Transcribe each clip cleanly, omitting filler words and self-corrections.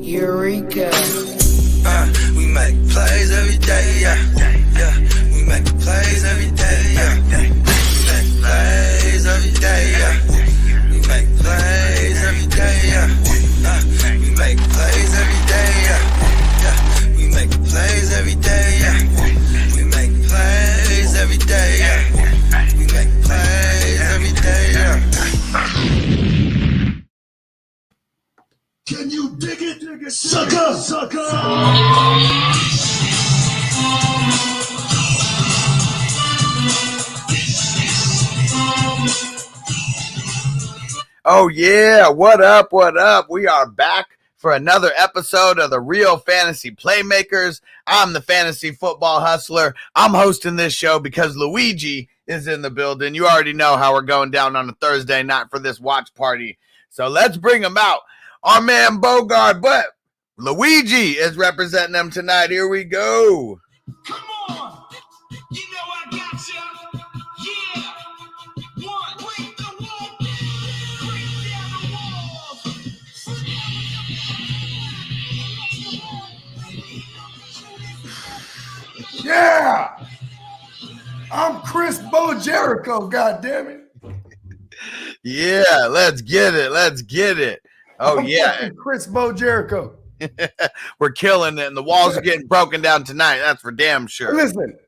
Eureka. We make plays every day, yeah. We make plays every day, yeah. We make plays every day, yeah. We make plays every day, yeah. We make plays every day, yeah. We make plays every day, yeah. We make plays every day, yeah. We make plays every day, yeah. Can you dig it, sucker, sucker? Oh yeah, what up, what up? We are back for another episode of the Real Fantasy Playmakers. I'm the Fantasy Football Hustler. I'm hosting this show because Luigi is in the building. You already know how we're going down on a Thursday night for this watch party. So let's bring him out. Our man Bogard, but Luigi is representing them tonight. Here we go. Come on, you know I got you. Yeah, one, break the wall, break down the walls. Yeah, I'm Chris Bo Jericho. God damn it. Yeah, let's get it. Let's get it. Oh, yeah. Chris Bo Jericho. We're killing it, and the walls are getting broken down tonight. That's for damn sure. Listen,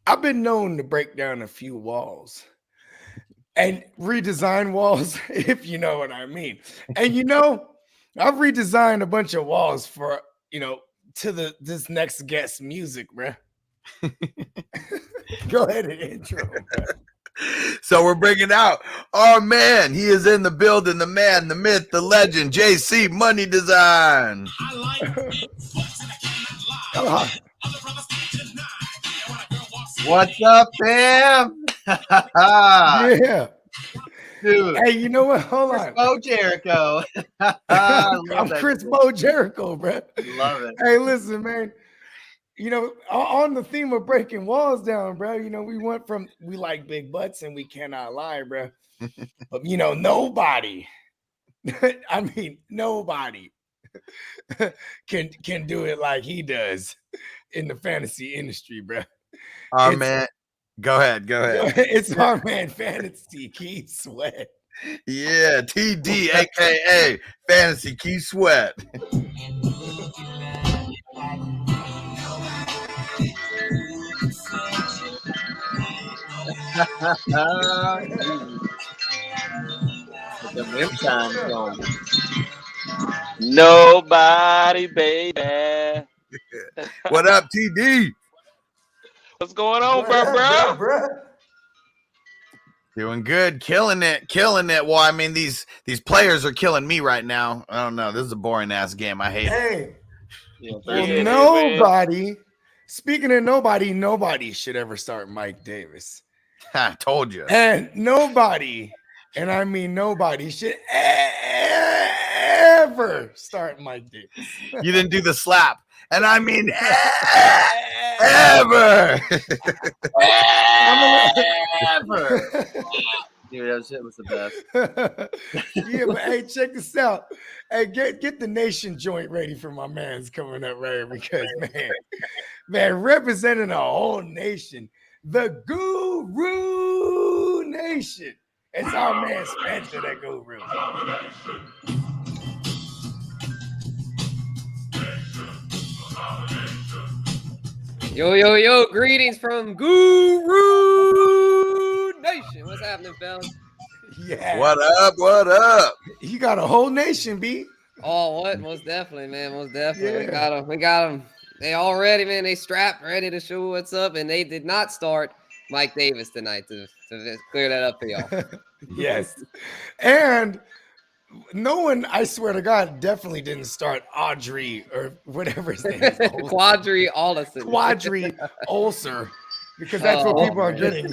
I've been known to break down a few walls and redesign walls, if you know what I mean. And you know, I've redesigned a bunch of walls for, you know, to this next guest music, bruh. Go ahead and intro, bruh. So we're bringing out our man. He is in the building, the man, the myth, the legend, JC Money Design. What's up, fam? Yeah. Dude. Hey, you know what? Hold on. Bo Jericho. I'm Chris Bo Jericho, bro. Love it. Hey, listen, man. You know, on the theme of breaking walls down, bro, you know, we went from we like big butts and we cannot lie, bro. But, you know, nobody, I mean, nobody can do it like he does in the fantasy industry, bro. Our man. Go ahead. It's our man, Fantasy Keith Sweat. Yeah, TD, a.k.a. Fantasy Keith Sweat. Nobody, baby. What up, TD? What's going on, bro? Doing good, killing it. Well, I mean, these players are killing me right now. I don't know. This is a boring ass game. I hate it. Well, nobody. Speaking of nobody should ever start Mike Davis. I told you. And nobody, and I mean nobody, should ever start Mike Davis. You didn't do the slap. And I mean ever. Ever. Dude, that shit was the best. Yeah, but hey, check this out. Hey, get the nation joint ready for my man's coming up right here because man, representing a whole nation, the Guru Nation. It's our man Spencer, that Guru. Yo, greetings from Guru Nation. What's happening, fellas? Yeah. What up? You got a whole nation, B. Oh, what? Most definitely, man. Most definitely. Yeah. We got them. They all ready, man. They strapped, ready to show what's up, and they did not start Mike Davis tonight to clear that up for y'all. Yes. And no one, I swear to God, definitely didn't start Audrey or whatever his name is. Quadri Olson. Quadri ulcer. Because that's what people are getting.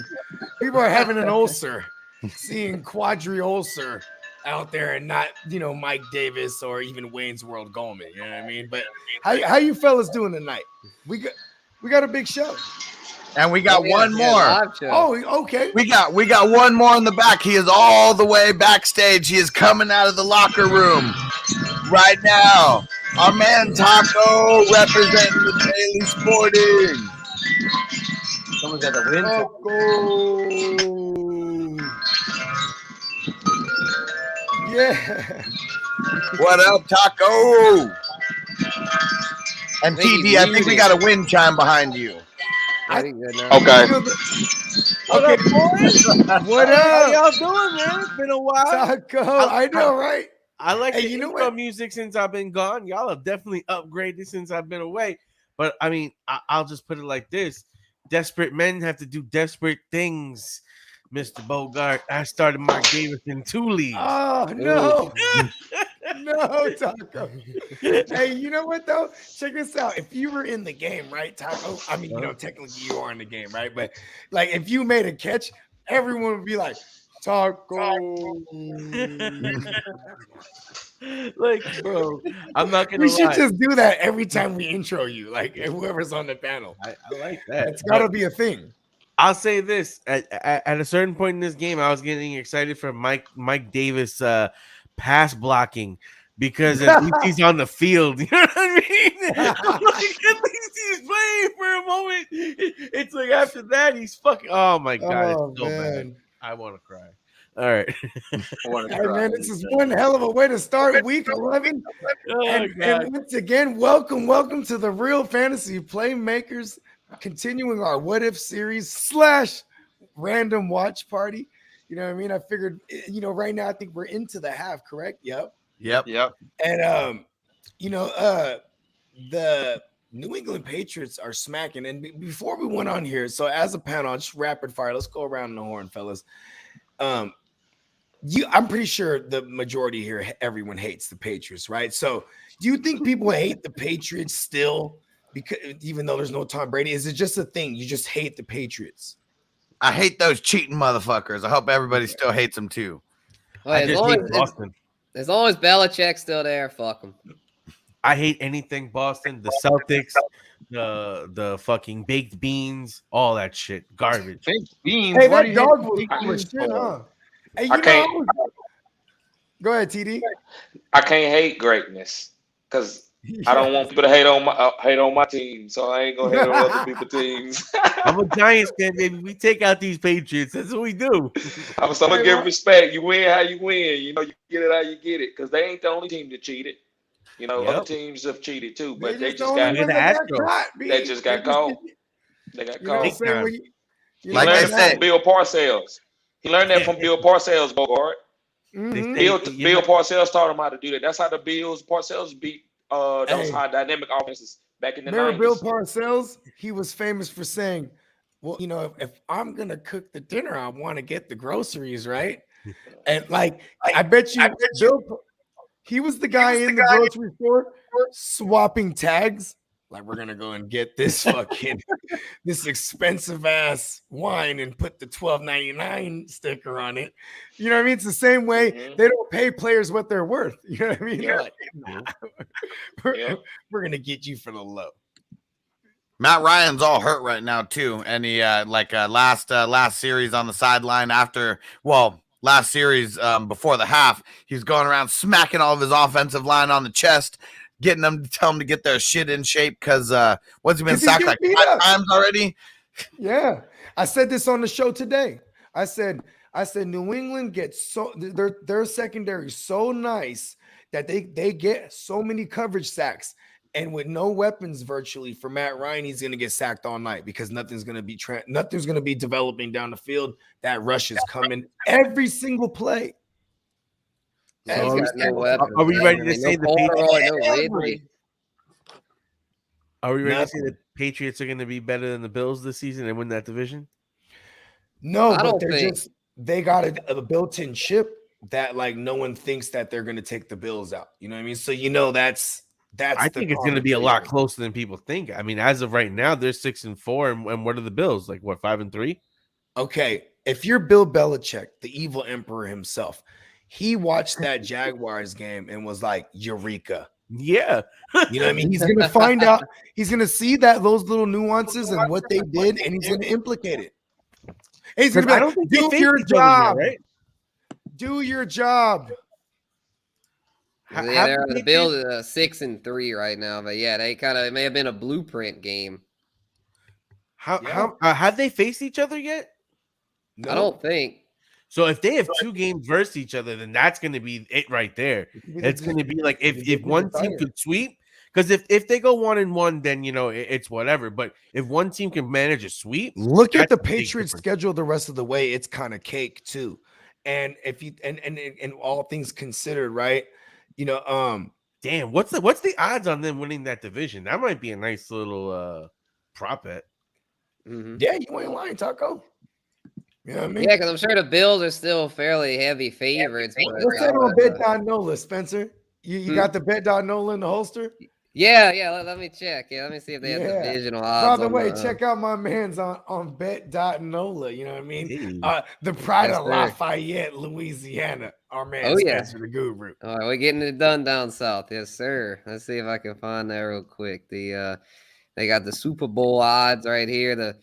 People are having an ulcer, seeing Quadri ulcer out there and not, you know, Mike Davis or even Wayne's World Goldman. You know what I mean? But how you fellas doing tonight? We got a big show. And we got one more. Oh, okay. We got one more in the back. He is all the way backstage. He is coming out of the locker room right now. Our man Taco representing the Daily Sporting. Someone's got the wind. Taco. Yeah. What up, Taco? And I think TD, I think we he's got a wind chime behind you. I think good now. Okay. What up, boys? What How up, y'all doing, man? It's been a while. Taco? I know, right? I like Hey, the you know intro what? music since I've been gone. Y'all have definitely upgraded since I've been away. But I mean, I'll just put it like this: desperate men have to do desperate things. Mr. Bogard, I started Mark Davis in 2 leagues. Oh no, no, Taco. Hey, you know what though? Check this out. If you were in the game, right, Taco? I mean, technically you are in the game, right? But like, if you made a catch, everyone would be like, Taco. Like, bro, I'm not gonna We should lie. just do that every time we intro you, like whoever's on the panel. I like that. It's got to be a thing. I'll say this: at a certain point in this game, I was getting excited for Mike Davis pass blocking because at least he's on the field. You know what I mean? Like, at least he's playing for a moment. It's like after that, he's fucking. Oh my god, Oh, it's so bad. man. I want to cry. All right. Hey, man, this is one hell of a way to start week 11. Oh, And God. once again, welcome to the Real Fantasy Playmakers, continuing our What If series / random watch party. You know what I mean? I figured, right now I think we're into the half, correct? Yep. Yep. And the New England Patriots are smacking. And before we went on here, so as a panel, just rapid fire, let's go around the horn, fellas. I'm pretty sure the majority here, everyone hates the Patriots, right? So do you think people hate the Patriots still, because even though there's no Tom Brady? Is it just a thing? You just hate the Patriots? I hate those cheating motherfuckers. I hope everybody still hates them too. Well, I as, just long hate as, Boston. as long as Belichick's still there, fuck him. I hate anything Boston, the Celtics, the fucking baked beans, all that shit, garbage. Baked beans. Hey, Why do that you dog hate was baked cool as beans shit, for? huh? Hey, I can't. Go ahead, TD. I can't hate greatness because I don't want people to hate on my team, so I ain't gonna hate on other people's teams. I'm a Giants fan, baby. We take out these Patriots. That's what we do. I'm gonna give respect. You win how you win. You get it how you get it, because they ain't the only team that cheated. Other teams have cheated too, but they just got caught. they just got caught. They got You know what I'm caught. saying? Like I Learned it said- from Bill Parcells. He learned that from Bill Parcells, Bogart. Mhm. Bill Parcells taught him how to do that. That's how the Parcells beat those high dynamic offenses back in the 90s. Remember Bill Parcells? He was famous for saying, well, if I'm going to cook the dinner, I want to get the groceries, right? And I bet you Bill, he was the guy in the grocery store swapping tags. Like, we're going to go and get this fucking, this expensive ass wine and put the $12.99 sticker on it. You know what I mean? It's the same way they don't pay players what they're worth. You know what I mean? They're like, nah, we're going to get you for the low. Matt Ryan's all hurt right now too, and he last series on the sideline last series before the half, he's going around smacking all of his offensive line on the chest, getting them to tell him to get their shit in shape because what's he been sacked like 5 times already? Yeah, I said this on the show today. I said New England gets their secondary so nice that they get so many coverage sacks. And with no weapons virtually for Matt Ryan, he's going to get sacked all night because nothing's going to be developing down the field. That rush is coming every single play. Yeah, he's got no weapons. Are we ready to say the Patriots? Are we ready to say the Patriots are going to be better than the Bills this season and win that division? No, but they got a built-in chip that no one thinks that they're going to take the Bills out. You know what I mean? So I think it's going to be a lot closer than people think. I mean, as of right now, they're 6-4, and what are the Bills? 5-3? Okay, if you're Bill Belichick, the evil emperor himself, he watched that Jaguars game and was like, "Eureka!" Yeah, you know what I mean. He's going to find out. He's going to see those little nuances and what they did, and he's going to implicate it. And he's going to be like, "Do your job, right? Do your job." Yeah, they're the Bills 6-3 right now, but yeah, it may have been a blueprint game. How have they faced each other yet? No. I don't think. So if they have 2 games versus each other, then that's going to be it right there. It's going to be like if one team could sweep, because if they go 1-1, then it's whatever. But if one team can manage a sweep, look at the Patriots schedule the rest of the way. It's kind of cake too. And if you and all things considered, right? Damn, what's the odds on them winning that division? That might be a nice little prop bet. Mm-hmm. Yeah, you ain't lying, Taco. You know what I mean? Yeah, because I'm sure the Bills are still fairly heavy favorites. What's that on Bet.Nola, Spencer? You got the Bet.Nola in the holster? Yeah. Let me check. Yeah, let me see if they have divisional odds. By the way, check out my man's on Bet.Nola. You know what I mean? The pride of Lafayette, Louisiana. Our man Spencer the Guru. All right, we're getting it done down south. Yes, sir. Let's see if I can find that real quick. They got the Super Bowl odds right here. The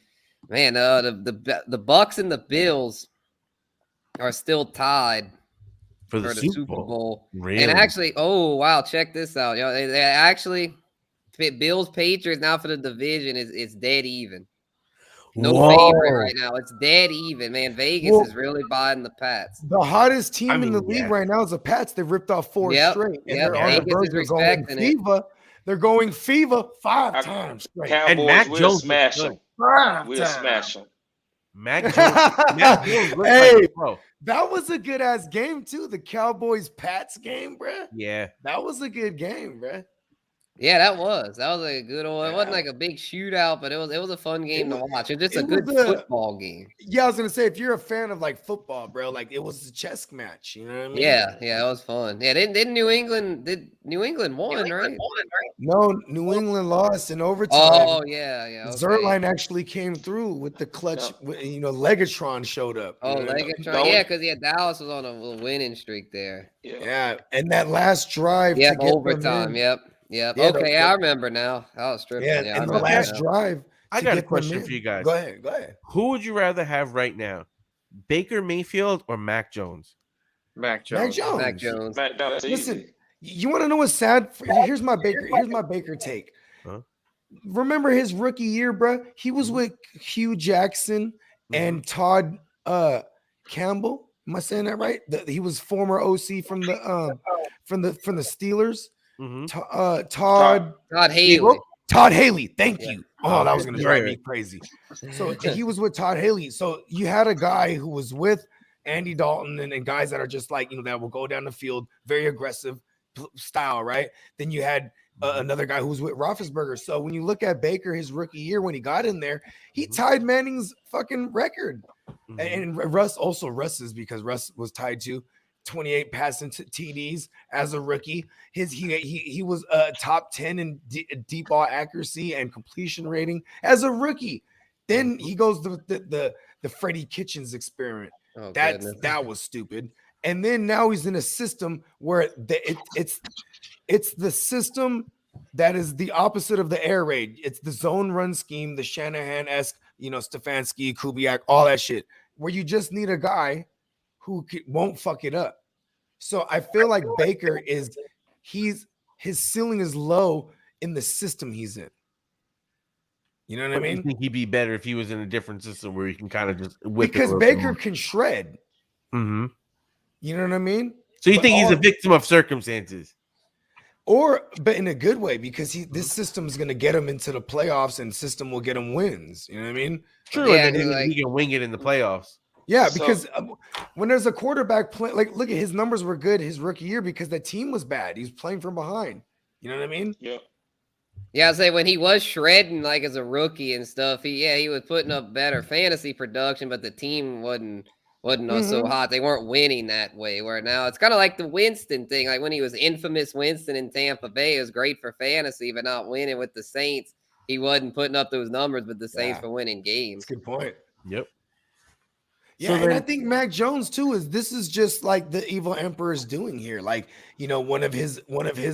Bucks and the Bills are still tied for the Super Bowl. Really? And actually, oh wow, check this out. They actually Bills Patriots now for the division it's dead even. No favorite right now. It's dead even, man. Vegas is really buying the Pats. The hottest team in the league right now is the Pats. They've ripped off 4 straight. And they're on the verge of going fever. They're going fever 5 times straight. Cowboys, and Mac Jones smash them. We'll smash them. Mac Jones hey, bro. That was a good ass game too. The Cowboys Pats game, bro. Yeah, that was a good game, bro. Yeah, that was a good one. It wasn't like a big shootout, but it was a fun game to watch. It was just a good football game. Yeah, I was gonna say if you're a fan of like football, bro, like it was a chess match. You know what I mean? Yeah, it was fun. Yeah, didn't New England won, right? No, New England lost in overtime. Oh yeah. Okay. Zerline actually came through with the clutch. Legatron showed up. Oh, Legatron, yeah, because Dallas was on a winning streak there. Yeah, and that last drive. Yeah, overtime. Yep. Yeah, okay, I remember now. I was tripping. Yeah, and the last drive. I got a question for you guys. Go ahead. Who would you rather have right now, Baker Mayfield or Mac Jones? Mac Jones. Listen, you want to know what's sad? Here's my Baker take. Huh? Remember his rookie year, bro? He was with Hugh Jackson and Todd Campbell. Am I saying that right? He was former OC from the Steelers. Mm-hmm. Todd Haley. Todd Haley. Thank you. Oh, that was going to drive me crazy. So he was with Todd Haley. So you had a guy who was with Andy Dalton and guys that are just like, that will go down the field, very aggressive style, right? Then you had another guy who was with Roethlisberger. So when you look at Baker, his rookie year, when he got in there, he tied Manning's fucking record. Mm-hmm. And Russ's because Russ was tied to 28 passing TDs as a rookie. He was top 10 in deep ball accuracy and completion rating as a rookie. Then he goes to the Freddie Kitchens experiment. Oh, that was stupid. And then now he's in a system where it's the system that is the opposite of the air raid. It's the zone run scheme, the Shanahan-esque, Stefanski, Kubiak, all that shit, where you just need a guy who won't fuck it up. So I feel like Baker his ceiling is low in the system he's in. You know what I mean? I think he'd be better if he was in a different system where he can kind of just whip because Baker can shred. Mm-hmm. You know what I mean? So you think he's a victim of circumstances? But in a good way, because this system is going to get him into the playoffs and system will get him wins. You know what I mean? True. Yeah, and then he can wing it in the playoffs. Yeah, because when there's a quarterback play, like look at his numbers were good his rookie year because the team was bad. He was playing from behind. You know what I mean? Yeah. Yeah, I say when he was shredding like as a rookie and stuff, he was putting up better fantasy production, but the team wasn't so hot. They weren't winning that way. Where now it's kind of like the Winston thing. Like when he was infamous Winston in Tampa Bay, it was great for fantasy, but not winning with the Saints. He wasn't putting up those numbers with the Saints for winning games. That's a good point. Yep. Yeah, and I think Mac Jones too this is just like the evil emperor is doing here. Like, one of his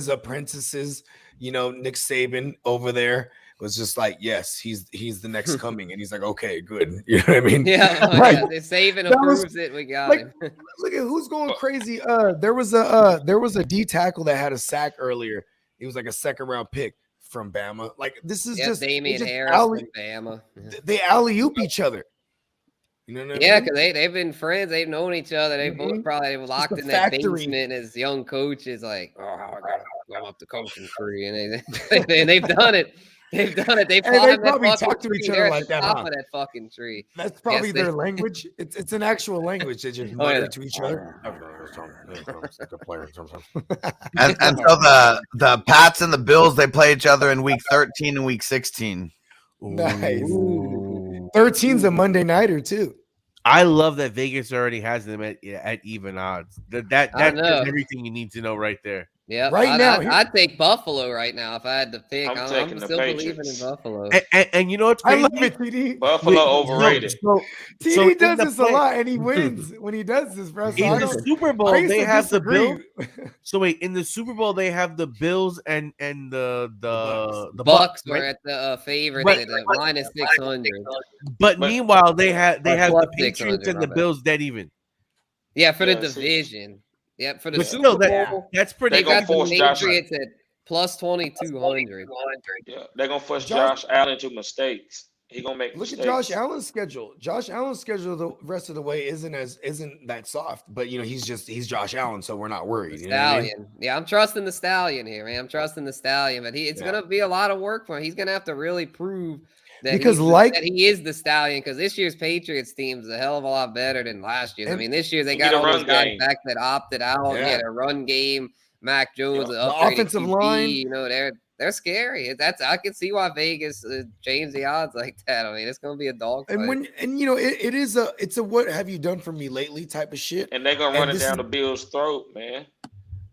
apprentices, Nick Saban over there was just like, yes, he's the next coming, and he's like, okay, good. You know what I mean? Yeah, Like, yeah. Saban that was- approves it. We got like, him. Look at who's going crazy. There was a D tackle that had a sack earlier. He was like a second round pick from Bama. Like, this is just Damian just Harris from Bama. they alley oop each other. You know what I Yeah, mean? because they've been friends. They've known each other. They both probably were locked a in that factory. basement as young coaches. Like, oh, I gotta go up the coaching tree, and they've done it. They've done it. They Hey, they climbed that probably fucking talk to tree. each other They're at like the that, top huh? of that fucking tree. That's probably Yes, their they- language. It's an actual language. They just Oh, mutter yeah. to each other. And so the Pats and the Bills, they play each other in week 13 and week 16. Nice. Ooh. 13's a Monday nighter too. I love that Vegas already has them at even odds. That's know. everything you need to know right there. Yeah, Right now, I'd take Buffalo right now if I had to pick. I'm I'm taking the still believing in Patriots. Buffalo. And you know what's I crazy? love it, TD. Buffalo overrated. So TD So in does the this a play- lot, and he wins when he does this, bro. So In I the don't. Super I Bowl, used they to have the disagree. Bills. So wait, in the Super Bowl, they have the Bills and the Bucks right? were at the favorite Right. at minus 600. But meanwhile, they have the plus Patriots 600, and the my bad. Bills dead even. Yeah, for the Yeah, see. division. Yep, for the But Super still, Bowl, that's pretty. They they gonna got the force Josh. Patriots at plus 2,200. Yeah, they're gonna force Josh- Josh Allen to mistakes. He gonna make Look at mistakes. Josh Allen's schedule. Josh Allen's schedule the rest of the way isn't that soft, but he's Josh Allen, so we're not worried. You know what I mean? Stallion. Yeah, I'm trusting the Stallion here, man. I'm trusting the Stallion, but it's Yeah. gonna be a lot of work for him. He's gonna have to really prove that Because that he is the Stallion. Because this year's Patriots team is a hell of a lot better than last year's. I And- mean, this year they You got get a all those run guys game. back that opted out. Yeah. Yeah, their run game. Mac Jones, Yeah. the The upgraded offensive QB, line. they're scary. I can see why Vegas changed the odds like that. I mean, it's gonna be a dogfight. It's a what have you done for me lately type of shit. And they're gonna And run it this down is- the Bills' throat, man.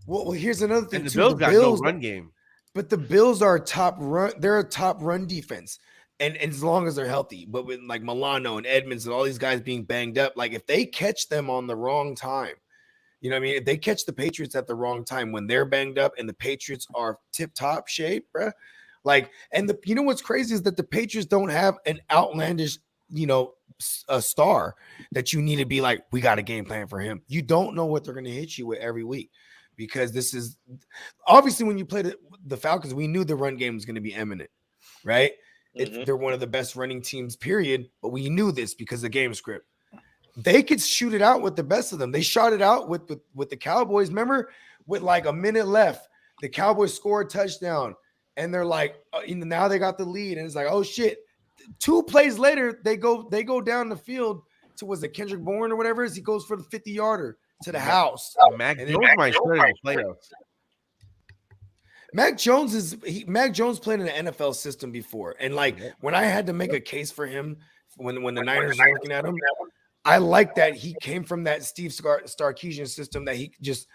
Well, here's another thing And the too. Bills The got Bills, no run game. but the Bills are a top run. They're a top run defense, and as long as they're healthy. But with like Milano and Edmonds and all these guys being banged up, like if they catch them on the wrong time, you know what I mean? If they catch the Patriots at the wrong time when they're banged up and the Patriots are tip top shape, bruh. Like, and what's crazy is that the Patriots don't have an outlandish, a star that you need to be like, we got a game plan for him. You don't know what they're going to hit you with every week because this is obviously when you played the Falcons, we knew the run game was going to be imminent, right? Mhm. They're one of the best running teams, period. But we knew this because of game script. They could shoot it out with the best of them. They shot it out with the Cowboys. Remember, with like a minute left, the Cowboys scored a touchdown, and they're like, now they got the lead, and it's like, oh shit. 2 plays later, they go down the field to was it Kendrick Bourne or whatever it is? He goes for the 50-yarder to the house. Mac And Jones then- might start in the playoffs. Mac Jones played in the NFL system before, and like when I had to make a case for him when the Niners were looking at him, I like that he came from that Steve Sarkisian system that he just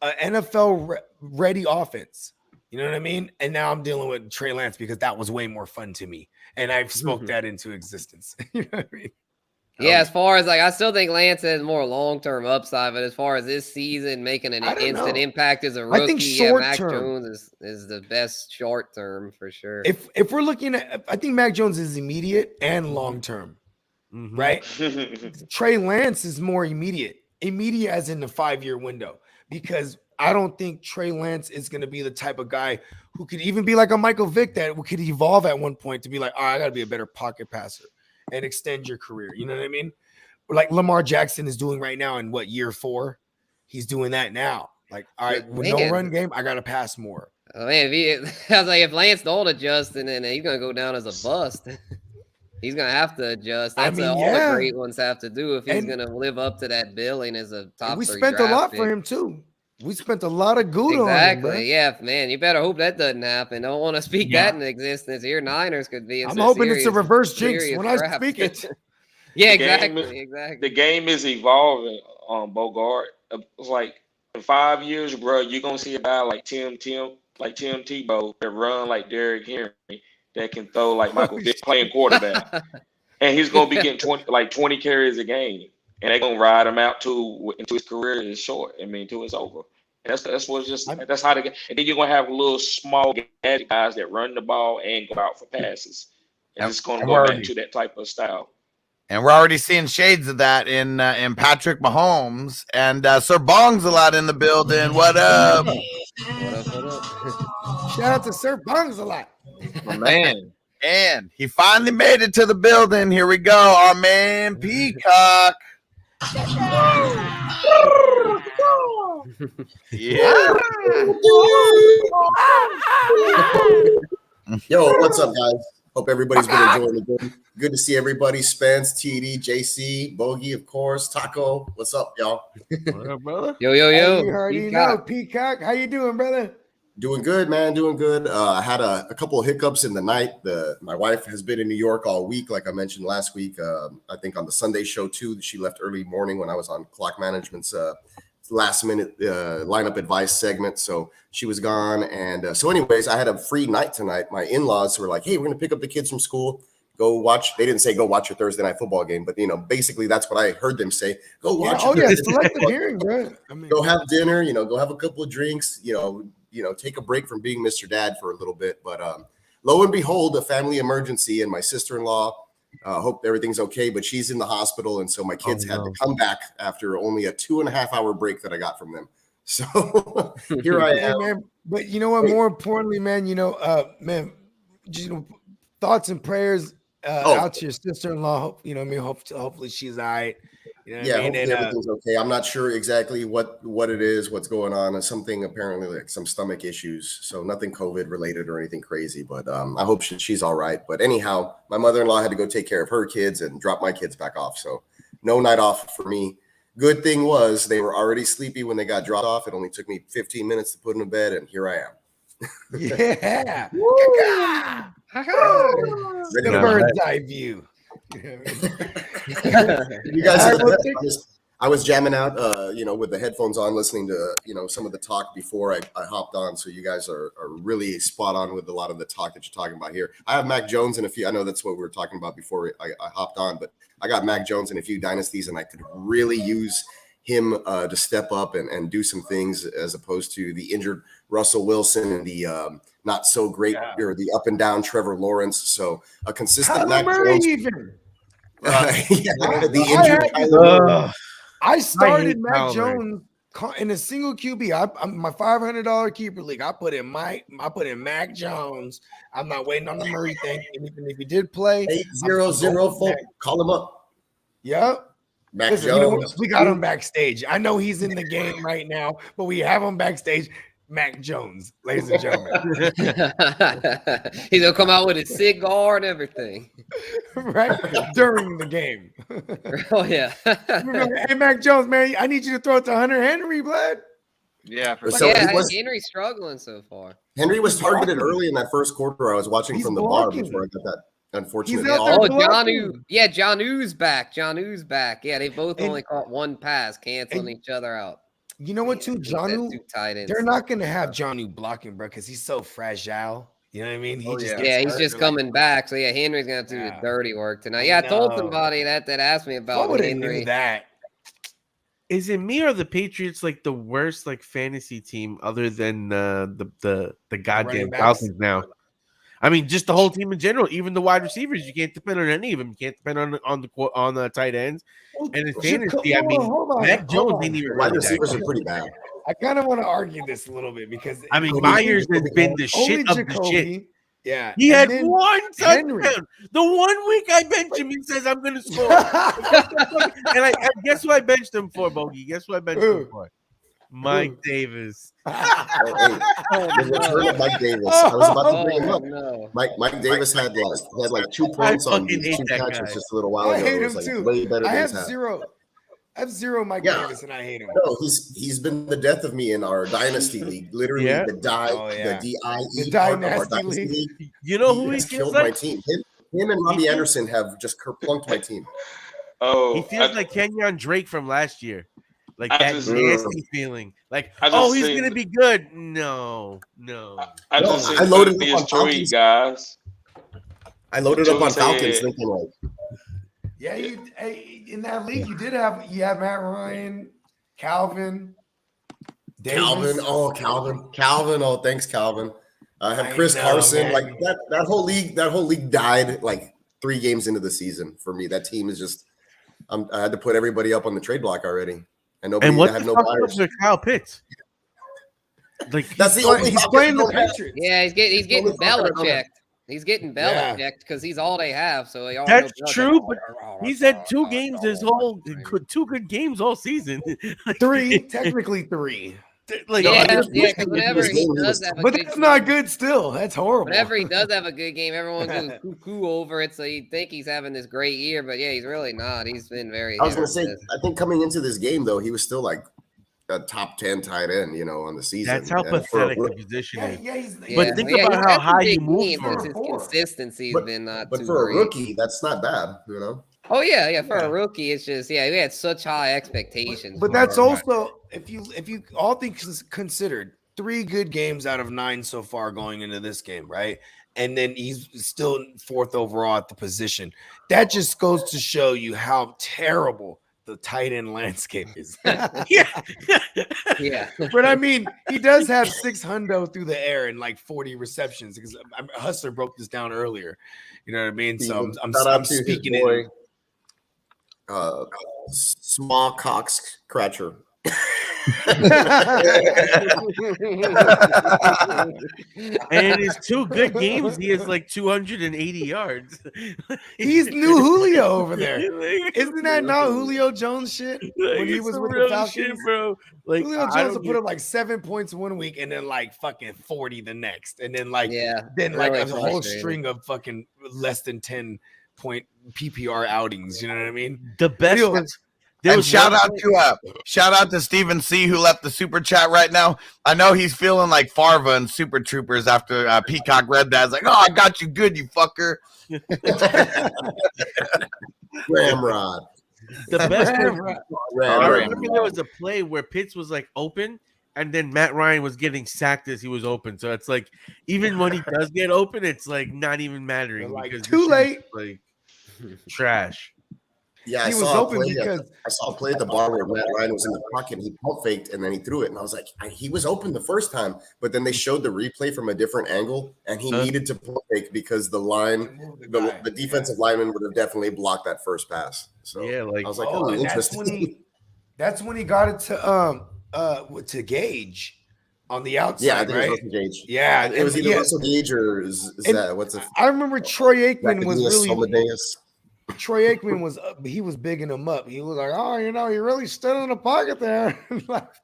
NFL ready offense. You know what I mean? And now I'm dealing with Trey Lance because that was way more fun to me, and I've spoke that into existence. You know what I mean? Yeah, as far as like, I still think Lance has more long-term upside, but as far as this season making an I don't instant know. impact as a I think rookie, Mac short-term. Jones is the best short-term for sure. If we're looking at, I think Mac Jones is immediate and long term, Mhm. right? Trey Lance is more immediate as in the 5-year window, because I don't think Trey Lance is going to be the type of guy who could even be like a Michael Vick that could evolve at one point to be like, all right, I got to be a better pocket passer and extend your career. You know what I mean? Like Lamar Jackson is doing right now in year 4? He's doing that now. Like, all right, with no Man. run game, I got to pass more. Oh, man, I was like, if Lance don't adjust, and then he's gonna go down as a bust. He's gonna have to adjust. I That's mean, all yeah. the great ones have to do if he's And- gonna live up to that billing as a top. And we 3 spent a draft lot pick. for him too. We spent a lot of good on him, Exactly. bro. Yeah, man. You better hope that doesn't happen. Don't want to speak Yeah. that into existence. Your Niners could be. In I'm some hoping it's a serious- reverse jinx serious when I crap. speak it. Yeah, The game exactly. is- Exactly. The game is evolving on Bogard. It's like in 5 years, bro, you're gonna see a guy like Tim Tebow that run like Derrick Henry that can throw like Michael Vick playing quarterback. And he's gonna be getting 20 carries a game. And they're gonna ride him out until his career is short. I mean, till it's over. That's what's just that's how they get. And then you're gonna have little small gadget guys that run the ball and go out for passes. And it's gonna go back to that type of style. And we're already seeing shades of that in Patrick Mahomes and Sir Bong's a lot in the building. What up? What up? Shout out to Sir Bungs a lot. My man. And he finally made it to the building. Here we go. Our man Peacock. Yeah. Yo, what's up, guys? Hope everybody's been enjoying the game. Good to see everybody. Spence, TD, JC, Bogey, of course, Taco. What's up, y'all? What up, brother? Yo. You already know, Peacock. How you doing, brother? Doing good, man. Doing good. I had a couple of hiccups in the night. My wife has been in New York all week, like I mentioned last week. I think on the Sunday show too. She left early morning when I was on Clock Management's last minute lineup advice segment. So she was gone. And so anyways, I had a free night tonight. My in-laws were like, hey, we're going to pick up the kids from school. Go watch. They didn't say go watch your Thursday night football game, but basically that's what I heard them say. Go watch. Selective hearing, bro. Go have dinner. Go have a couple of drinks. Take a break from being Mr. Dad for a little bit. But lo and behold, a family emergency, and my sister-in-law. Hope everything's okay, but she's in the hospital, and so my kids had to come back after only a 2.5-hour break that I got from them. So here I am. Man, but you know what? More importantly, man, thoughts and prayers out to your sister-in-law. Hopefully she's all right. Hopefully everything's okay. I'm not sure exactly what it is, what's going on. It's something apparently like some stomach issues. So nothing COVID related or anything crazy, but I hope she's all right. But anyhow, my mother-in-law had to go take care of her kids and drop my kids back off. So no night off for me. Good thing was they were already sleepy when they got dropped off. It only took me 15 minutes to put them to bed, and here I am. Yeah. The bird's eye view. You guys, I was jamming out, with the headphones on, listening to, some of the talk before I hopped on. So you guys are really spot on with a lot of the talk that you're talking about here. I have Mac Jones in a few. I know that's what we were talking about before I hopped on, but I got Mac Jones in a few dynasties, and I could really use him to step up and do some things as opposed to the injured Russell Wilson and the not so great or the up and down Trevor Lawrence. So a consistent Mac Jones. The injured. I started Mac Jones in a single QB. I'm my $500 keeper league. I put in Mac Jones. I'm not waiting on the Murray thing. And even if he did play, 800, call him up. Yep. Mac Jones. We got him backstage. I know he's in the game right now, but we have him backstage. Mac Jones, ladies and gentlemen. He's gonna come out with a cigar and everything, right during the game. Oh yeah. Hey Mac Jones, man, I need you to throw it to Hunter Henry, blood. Yeah, Henry's struggling so far. Henry was targeted early in that first quarter. I was watching from the bar before I got that unfortunate. Jonu's back. Yeah, they both only caught one pass, canceling each other out. You know what, too? Jonu, they're not going to have Jonu blocking, bro, because he's so fragile. You know what I mean? He's just coming back. So, Henry's going to do the dirty work tonight. Yeah, I told somebody that asked me about Henry. That. Is it me or the Patriots like the worst fantasy team other than the goddamn Falcons now? I mean, just the whole team in general, even the wide receivers. You can't depend on any of them. You can't depend on the tight ends. And in fantasy, Mac Jones ain't even wide receivers are pretty bad. I kind of want to argue this a little bit because Myers has been the shit of the shit. Yeah, he had one touchdown. The 1 week I benched him, he says I'm going to score. And I guess who I benched him for, Bogey? Guess who I benched him for? Mike Davis. The return of Mike Davis. I was about to bring him up. No. Mike Davis had 2 points on these 2 catches just a little while ago. I hate him too. Way better I have zero Mike Davis, and I hate him. No, he's been the death of me in our dynasty league. Literally, the dynasty league. You know who he killed my team. Him and Robbie Anderson have just plunked my team. He feels like Kenyon Drake from last year. Like that nasty feeling. Like, he's going to be good. No. I loaded up on Falcons, guys. I loaded up on Falcons thinking like. Yeah, in that league, you have Matt Ryan, Calvin, Calvin. Davis? Oh, Calvin. Oh, thanks, Calvin. I have Chris Carson. Man. Like that whole league died like 3 games into the season for me. That team is just. I had to put everybody up on the trade block already, and nobody. And what I have the no fuck buyers. was with Kyle Pitts? Like That's the only. He's playing the Patriots. Yeah, he's getting only fucker I don't Belichicked. He's getting Belichicked because he's all they have. So they all That's know Belichick. true, but he's had 2 games his whole 2 good games all season. Technically 3. Like, Yeah, because whenever he does have a But good that's game, not good still. That's horrible. whenever he does have a good game, everyone goes cuckoo over it. So you think he's having this great year, but yeah, he's really not. He's been very. I was going to say, I think coming into this game though, he was still like a top 10 tight end, on the season. That's how pathetic the position is. But think about how high you move for his consistency's been not. But too for great. a rookie, that's not bad, Oh yeah. For a rookie, it's just we had such high expectations. But that's also if you all things considered, 3 good games out of 9 so far going into this game, right? And then he's still 4th overall at the position. That just goes to show you how terrible the tight end landscape is. Yeah. But I mean, he does have 6 hundo through the air and like 40 receptions because Hustler broke this down earlier. You know what I mean? So I'm speaking it. Small cock scratcher. And in his 2 good games, he has like 280 yards. He's new Julio over there. Isn't that not Julio Jones shit? When he was with the Falcons, shit, bro. Like Julio Jones will put up like 7 points 1 week and then like fucking 40 the next, and then like a whole string of fucking less than 10-point PPR outings. You know what I mean? The best ones. And shout out to Steven C, who left the super chat right now. I know he's feeling like Farva and Super Troopers after Peacock read that. It's like, oh, I got you good, you fucker. Ramrod. The best. I remember there was a play where Pitts was like open, and then Matt Ryan was getting sacked as he was open. So it's like even when he does get open, it's like not even mattering because too late. Like trash. Yeah, he was open because I saw a play at the bar where Matt Ryan was in the pocket and he pump faked and then he threw it. And I was like, he was open the first time, but then they showed the replay from a different angle and he needed to pump fake because the defensive lineman would have definitely blocked that first pass. So yeah, like I was like, interesting. That's when he got it to Gage on the outside. Yeah, I think right? it was Russell Gage. Yeah, it was either Russell Gage or is that what's it? I remember Troy Aikman was really. Amadeus. Troy Aikman he was bigging him up. He was like, oh, he really stood in the pocket there.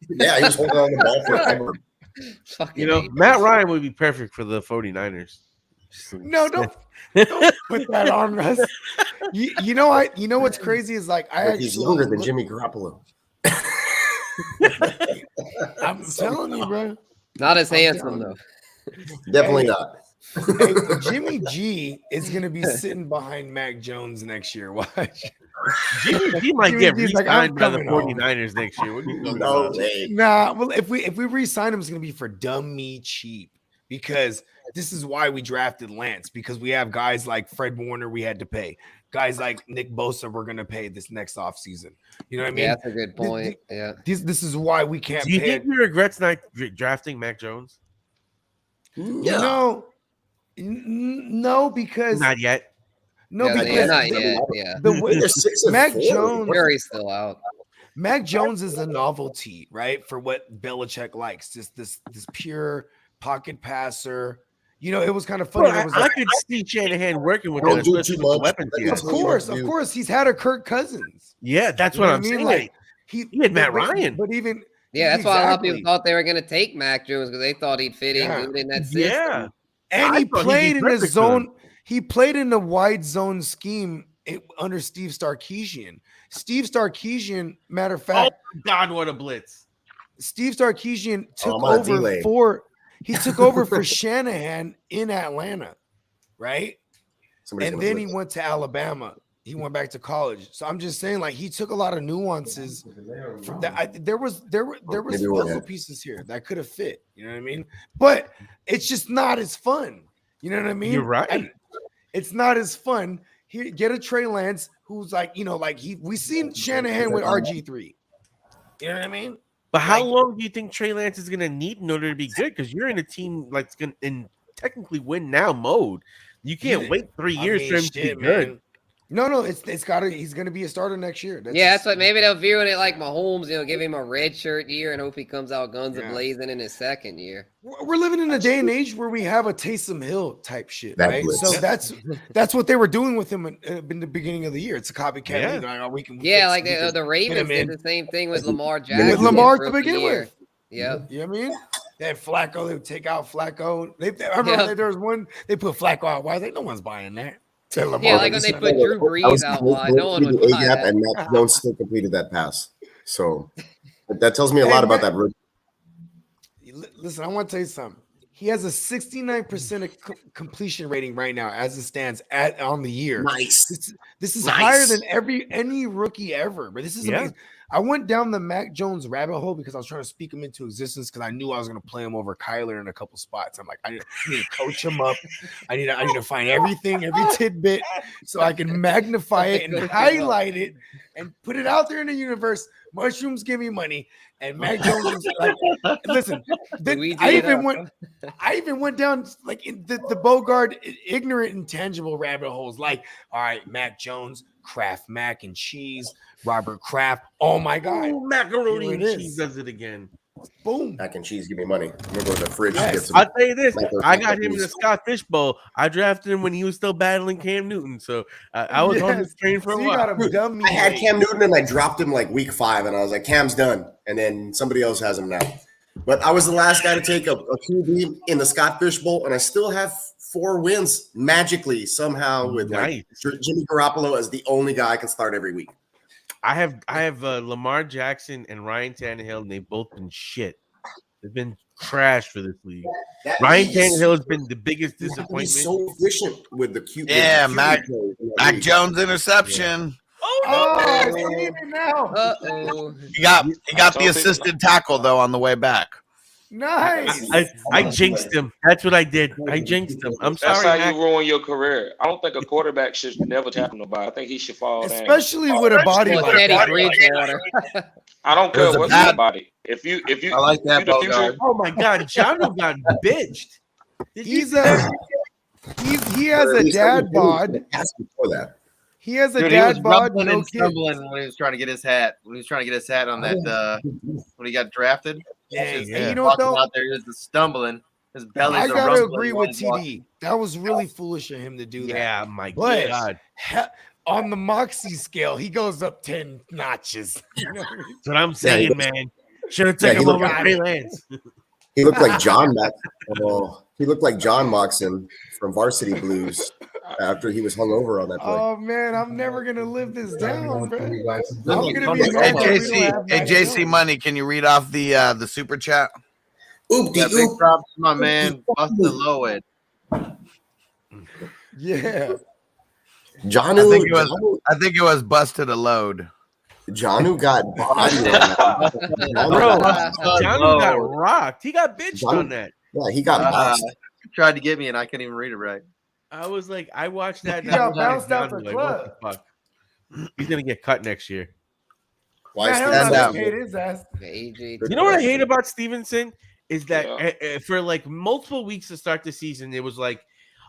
Yeah, he was holding on the ball forever. Matt Ryan would be perfect for the 49ers. No, don't put that on us. You know what's crazy is like he's younger than Jimmy Garoppolo. I'm telling you, bro. Not as handsome though. Definitely not. Hey, Jimmy G is going to be sitting behind Mac Jones next year. Watch. Jimmy G might get re-signed by the 49ers next year. What are you talking about? Nah, well, if we re-sign him, it's going to be for dummy cheap because this is why we drafted Lance, because we have guys like Fred Warner we had to pay. Guys like Nick Bosa we're going to pay this next offseason. You know what I mean? Yeah, that's a good point. Yeah. This is why we can't pay. Do you think he regrets not drafting Mac Jones? Yeah. No, because not yet. No, because not yet. Yeah, Mac Jones, Jerry's still out. Mac Jones is a novelty, right? For what Belichick likes, just this pure pocket passer. It was kind of funny. Bro, I could see Shanahan working with that, especially with the weapons. Of course, he's had a Kirk Cousins. Yeah, that's what I'm saying. Like, he had Matt Ryan, but even that's why a lot of people thought they were going to take Mac Jones because they thought he'd fit in good in that system. Yeah. And he played in the zone. He played in the wide zone scheme under Steve Sarkisian. Steve Sarkisian, matter of fact. Oh God, what a blitz! Steve Sarkisian took over for Shanahan in Atlanta, right? And then he went to Alabama. He went back to college. So I'm just saying, like, he took a lot of nuances from that. There was puzzle pieces here that could have fit. You know what I mean? But it's just not as fun. You know what I mean? You're right. It's not as fun. Here, get a Trey Lance who's like, we seen Shanahan with RG3. You know what I mean? But how Like- long do you think Trey Lance is gonna need in order to be good? Because you're in a team like gonna in technically win now mode. You can't wait 3 years for him to be good. Man. No, it's gotta. He's gonna be a starter next year. That's what maybe they'll view it like Mahomes. Give him a red shirt year and hope he comes out guns blazing in his second year. We're living in a day and age where we have a Taysom Hill type shit, That right? blitz. So that's what they were doing with him in the beginning of the year. It's a copycat league. Like, we can like the Ravens did the same thing with Lamar Jackson. With Lamar to rookie begin year. with. Yeah. You know what I mean? They had Flacco. They would take out Flacco. I remember there was one. They put Flacco out wide. Like, no one's buying that. Like when they put Drew Brees out wide, no one would buy that. And Matt Jones still completed that pass. So that tells me a lot about that rookie. Listen, I want to tell you something. He has a 69% completion rating right now as it stands on the year. Nice. This is higher than any rookie ever. But this is amazing. I went down the Mac Jones rabbit hole because I was trying to speak him into existence because I knew I was going to play him over Kyler in a couple spots. I'm like, I need to coach him up. I need to find every tidbit so I can magnify it and highlight it and put it out there in the universe. Mushrooms give me money. And Mac Jones was like, listen, I even went down like in the Bogard ignorant intangible rabbit holes. Like, all right, Mac Jones, Kraft mac and cheese, Robert Kraft. Oh my God, macaroni and cheese does it again. Boom, mac and cheese, give me money. Remember the fridge. Yes. I'll tell you this: I got him in the Scott Fish Bowl. I drafted him when he was still battling Cam Newton, so I was on this train for a while. I had Cam Newton and I dropped him like week 5, and I was like, Cam's done, and then somebody else has him now. But I was the last guy to take a QB in the Scott Fish Bowl, and I still have 4 wins magically somehow with like Jimmy Garoppolo as the only guy I can start every week. I have Lamar Jackson and Ryan Tannehill, and they've both been shit. They've been trash for this league. Ryan Tannehill has been the biggest disappointment. He's so efficient with the QB. Yeah, Mac Jones interception. Oh, now. He got the assisted tackle though on the way back. Nice. I jinxed him. That's what I did. I jinxed him. I'm sorry. That's how you ruin your career. I don't think a quarterback should never tackle nobody. I think he should fall down. Especially with a body like Teddy Bridgewater. I don't care what's your body. If you I like that, Bogard. Oh my God, Jono got bitched. He has a dad bod. Before that. He has a Dude, dad he was bod. rumbling No and kid. stumbling when he was trying to get his hat. When he was trying to get his hat on that when he got drafted. And Just you know what though? out there, he was stumbling. His belly's I a gotta rumbling agree with while TD. That was really foolish of him to do that. Yeah, my But God. On the Moxie scale, he goes up 10 notches. You know what I mean? That's what I'm saying, man. Should have taken him over Trey Lance. He looked like John he looked like John Moxon from Varsity Blues after he was hung over on that play. Oh man, I'm never gonna live this down, bro. I'm gonna be Hey JC Money, can you read off the super chat? Yeah, big props to my man, Busted Low. Yeah. I think it was busted a load. Johnu got bodied. Bro, Johnu got rocked. He got bitched on that. Yeah, he got bounced. Tried to get me, and I couldn't even read it right. I was like, I watched that. He got bounced out the club. What the fuck? He's gonna get cut next year. Why his ass? You know what I hate about Stevenson is that for like multiple weeks to start the season, it was like,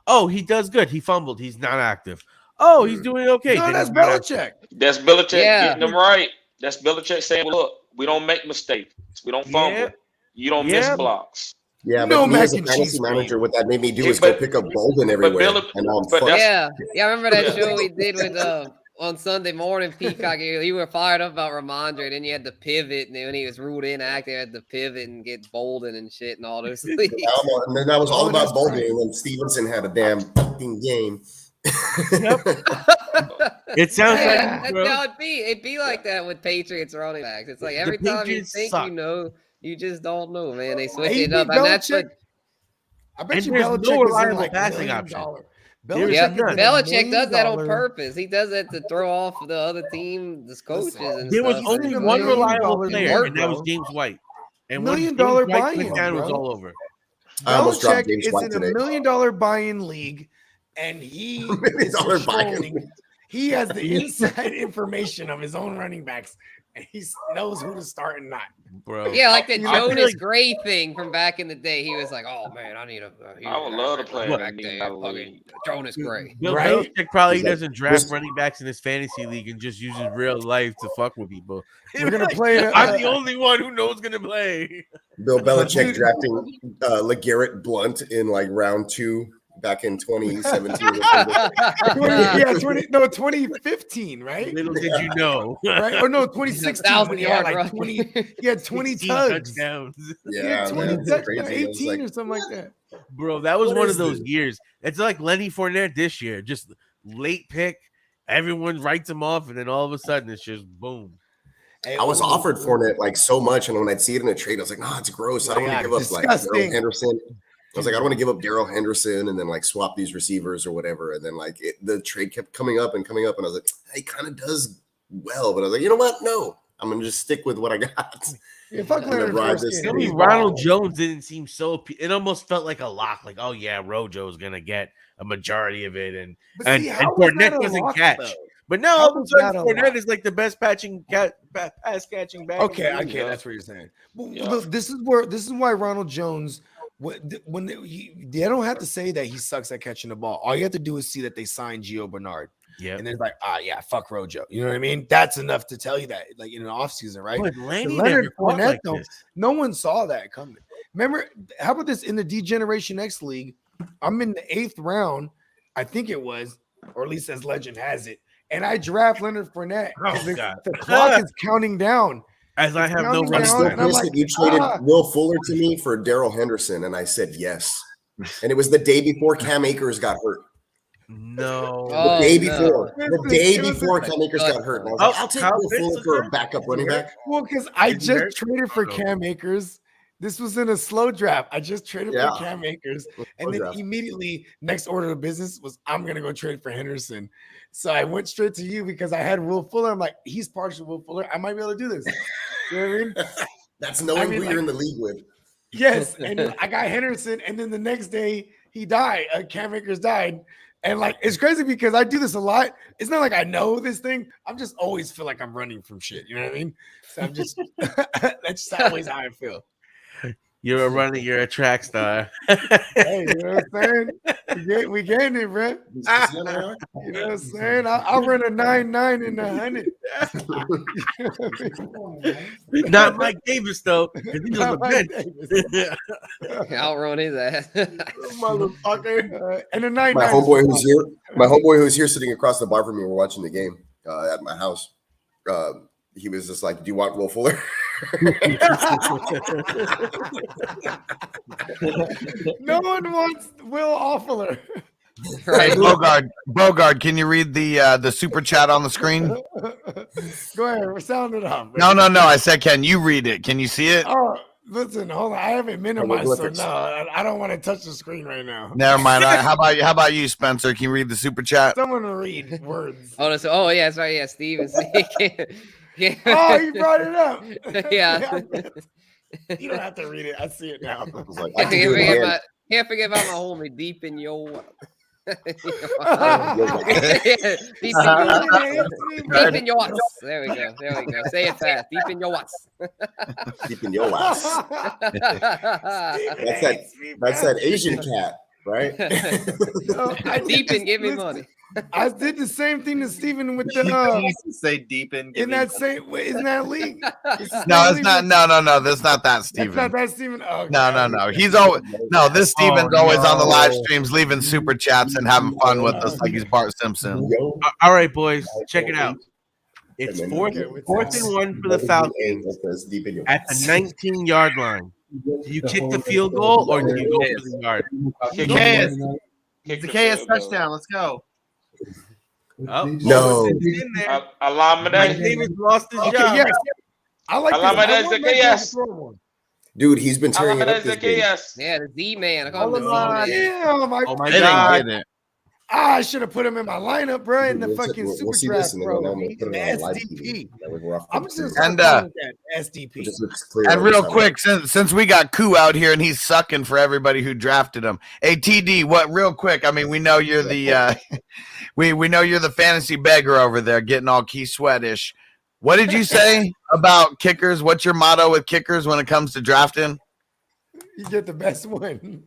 oh, he does good. He fumbled. He's not active. Oh, he's doing okay. No, that's Belichick. That's Belichick getting them right. That's Belichick saying, well, look, we don't make mistakes. We don't fumble. Yeah. You don't miss blocks. Yeah, but me as a fantasy manager, what that made me do is go pick up Bolden everywhere. And now I'm fucked. Yeah, I remember that show we did with on Sunday morning, Peacock. You were fired up about Ramondre, then you had to pivot, and then when he was ruled inactive, you had to pivot and get Bolden and shit and all those leagues. And then that was all about Bolden, and then Stevenson had a damn fucking game. Yep. It sounds like that's how it'd be. It'd be like that with Patriots running backs. It's like every time you think you know, you just don't know, man. They switch it up, and that's what. I bet you there's Belichick no is in reliable like passing $1 option. million. Yeah, is in Belichick does that on $1 million. purpose. He does that to throw off the other team, the coaches and There was stuff. only $1 one million reliable player, work, and that was bro. James White. And $1 when million James White buy-in, went down, it was bro. all over. I almost dropped Belichick James is White in today. $1 million buy-in league, and he is $1 million buy-in. controlling. He has the inside information of his own running backs, and he knows who to start and not. bro. Yeah, like the I feel Jonas like- Gray thing from back in the day. He was like, "Oh man, I need a." I would love to play back in the there. fucking Fucking Jonas Gray. Bill Right? Belichick probably He's like, doesn't draft this- running backs in his fantasy league and just uses real life to fuck with people. We're gonna play. I'm the only one who knows gonna play. Bill Belichick drafting LeGarrette Blunt in like round 2 back in 2017. Yeah, 2015, right? Little did you know. Right? Or no, 2016. 1,000 When he had yard like 20. He had 20 16 tugs. touchdowns. He Yeah, had 20 man, it's touchdowns, crazy. I was 18 like, or something like that. Bro, that was What one is of those this? years. It's like Lenny Fournette this year. Just late pick. Everyone writes him off, and then all of a sudden it's just boom. I was offered Fournette like so much, and when I'd see it in a trade, I was like, "No, it's gross. I don't want Yeah, to give up like disgusting. Darrell Henderson." I was like, "I don't want to give up Darrell Henderson and then like swap these receivers or whatever." And then like the trade kept coming up, and I was like, "He kind of does well," but I was like, "You know what? No, I'm gonna just stick with what I got." Yeah, fuck I'm gonna Leonard ride Fournette. this I mean, Ronald Jones didn't seem so. It almost felt like a lock. Like, oh yeah, Rojo's gonna get a majority of it, and But and, see, and how was that Fournette a doesn't lock, catch. though? But now How all of a was sudden that a Fournette lock? is like the best pass catching back. Okay, in the okay, league. that's what you're saying. Well, Yeah. look, this is why Ronald Jones, when they don't have to say that he sucks at catching the ball. All you have to do is see that they signed Gio Bernard, Yeah. and then it's like, yeah, fuck Rojo. You know what I mean? That's enough to tell you that, like in an offseason, right? But Lanny Leonard never fought Fournette, like though, this. no one saw that coming. Remember, how about this in the D-Generation X League? I'm in the 8th round, I think it was, or at least as legend has it. And I draft Leonard Fournette because Oh, God. the clock is counting down. As I have no counting I'm down, still and I'm pissed like, that you traded ah. Will Fuller to me for Darrell Henderson, and I said yes. And it was the day before Cam Akers got hurt. No. Oh, The day no. before, the day It was before like- Cam Akers got hurt. And I was like, I'll take How Will Pitts Fuller was for a hurt? backup running back. Well, because I Did he hurt? just traded for Oh, no. Cam Akers. This was in a slow draft. I just traded Yeah. for Cam Akers. Slow And then draft. immediately, next order of business was I'm going to go trade for Henderson. So I went straight to you because I had Will Fuller. I'm like, he's partial Will Fuller. I might be able to do this. You know what I mean? That's knowing I mean, who like- you're in the league with. Yes. And then I got Henderson. And then the next day, he died. Cam Akers died. And like, it's crazy because I do this a lot. It's not like I know this thing. I'm just always feel like I'm running from shit. You know what I mean? So I'm just, that's just always how I feel. You're a runner, you're a track star. Hey, you know what I'm saying? We getting it, bro. You know what I'm saying? I'll run a 9.9 in 100. Not Mike Davis, though. 'Cause he's on the Not Mike bench. Davis. Outrun his ass. Motherfucker. And a 9.9. My homeboy who's here sitting across the bar from me, we're watching the game at my house. He was just like, "Do you want Will Fuller?" No one wants Will Offler. Right. Bogard, can you read the super chat on the screen? Go ahead, we're sounding it off. bro. No. I said, can you read it? Can you see it? Oh, listen, hold on. I haven't minimized, so Hieroglyphics. no, I don't want to touch the screen right now. Never mind. How about you, Spencer? Can you read the super chat? Someone to read words. Oh, yeah, sorry, yeah, Stevenson. Yeah. Oh, you brought it up. Yeah. You don't have to read it. I see it now. I was like, I Can't can do it forget, again. can't forget about my homie deep in your deep in your watts. There we go. Say it fast. Deep in your watts. Deep in your ass. That's that Asian cat, right? Deep in give me money. I did the same thing to Steven with He the used to say deep in. in that same isn't that league? No, it's not. No. That's not that, It's Steven. not that Steven. Oh, No. He's always this Steven's Oh, always on the no. live streams, leaving super chats and having fun with us like he's Bart Simpson. All right, boys, check it out. It's And then- fourth and 1 for the Falcons Deep in your at the 19-yard line. Do you kick the field goal or do you go for the yard? Zacchaeus. Zacchaeus touchdown. Let's go. Oh, No. it's in there. Mike Alameda. Davis lost his Okay, job. yes. I like this. I Alameda want Zacchaeus. Mike to throw one. Dude, he's been tearing it Alameda up this game. Zacchaeus. Yeah, the Z man. I call him the Z Damn, man. Oh my They God. didn't get it. I should have put him in my lineup, bro, in the We'll fucking we'll super see draft, this and then bro. I'm gonna He's put the it on live SDP. TV. That way we're off I'm the just screen. And, calling that SDP. It just looks clear And on real the quick, since we got Koo out here and he's sucking for everybody who drafted him. Hey, TD, what real quick? I mean, we know you're the We know you're the fantasy beggar over there, getting all Key Sweatish. What did you say about kickers? What's your motto with kickers when it comes to drafting? You get the best one.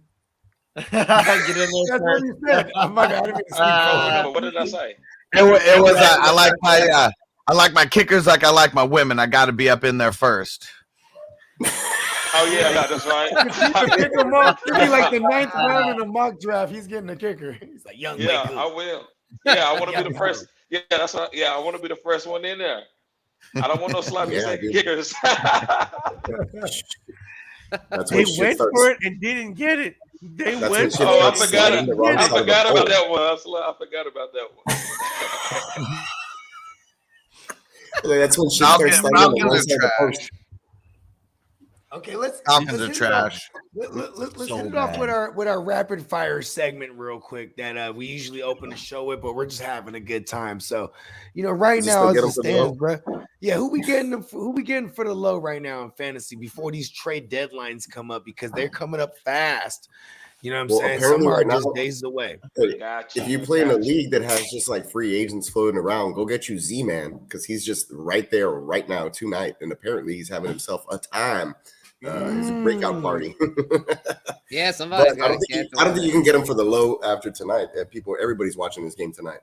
Get in there That's what he said. Oh my God, I didn't see What did I say? It was I like my kickers like I like my women. I got to be up in there first. Oh yeah, that's right. Pick him up. It'll be like the 9th round in the mock draft. He's getting a kicker. He's like, young. Yeah, I will. Yeah, I want to be the first. Yeah, that's right. Yeah, I want to be the first one in there. I don't want no sloppy second kickers. They went for it and didn't get it. They went. I forgot about that one. I forgot about that one. That's when shit starts starting. Okay, let's Falcons are trash. Let's hit it off with our rapid fire segment real quick that we usually open the show with, but we're just having a good time. So, right now as it stands, bro. Yeah, who we getting for the low right now in fantasy before these trade deadlines come up because they're coming up fast. You know what I'm saying? Some are just days away. If you play in a league that has just like free agents floating around, go get you Z-Man because he's just right there right now tonight, and apparently he's having himself a time. It's a breakout party. Yeah, somebody's got I don't think you can get him for the low after tonight. Everybody's watching this game tonight.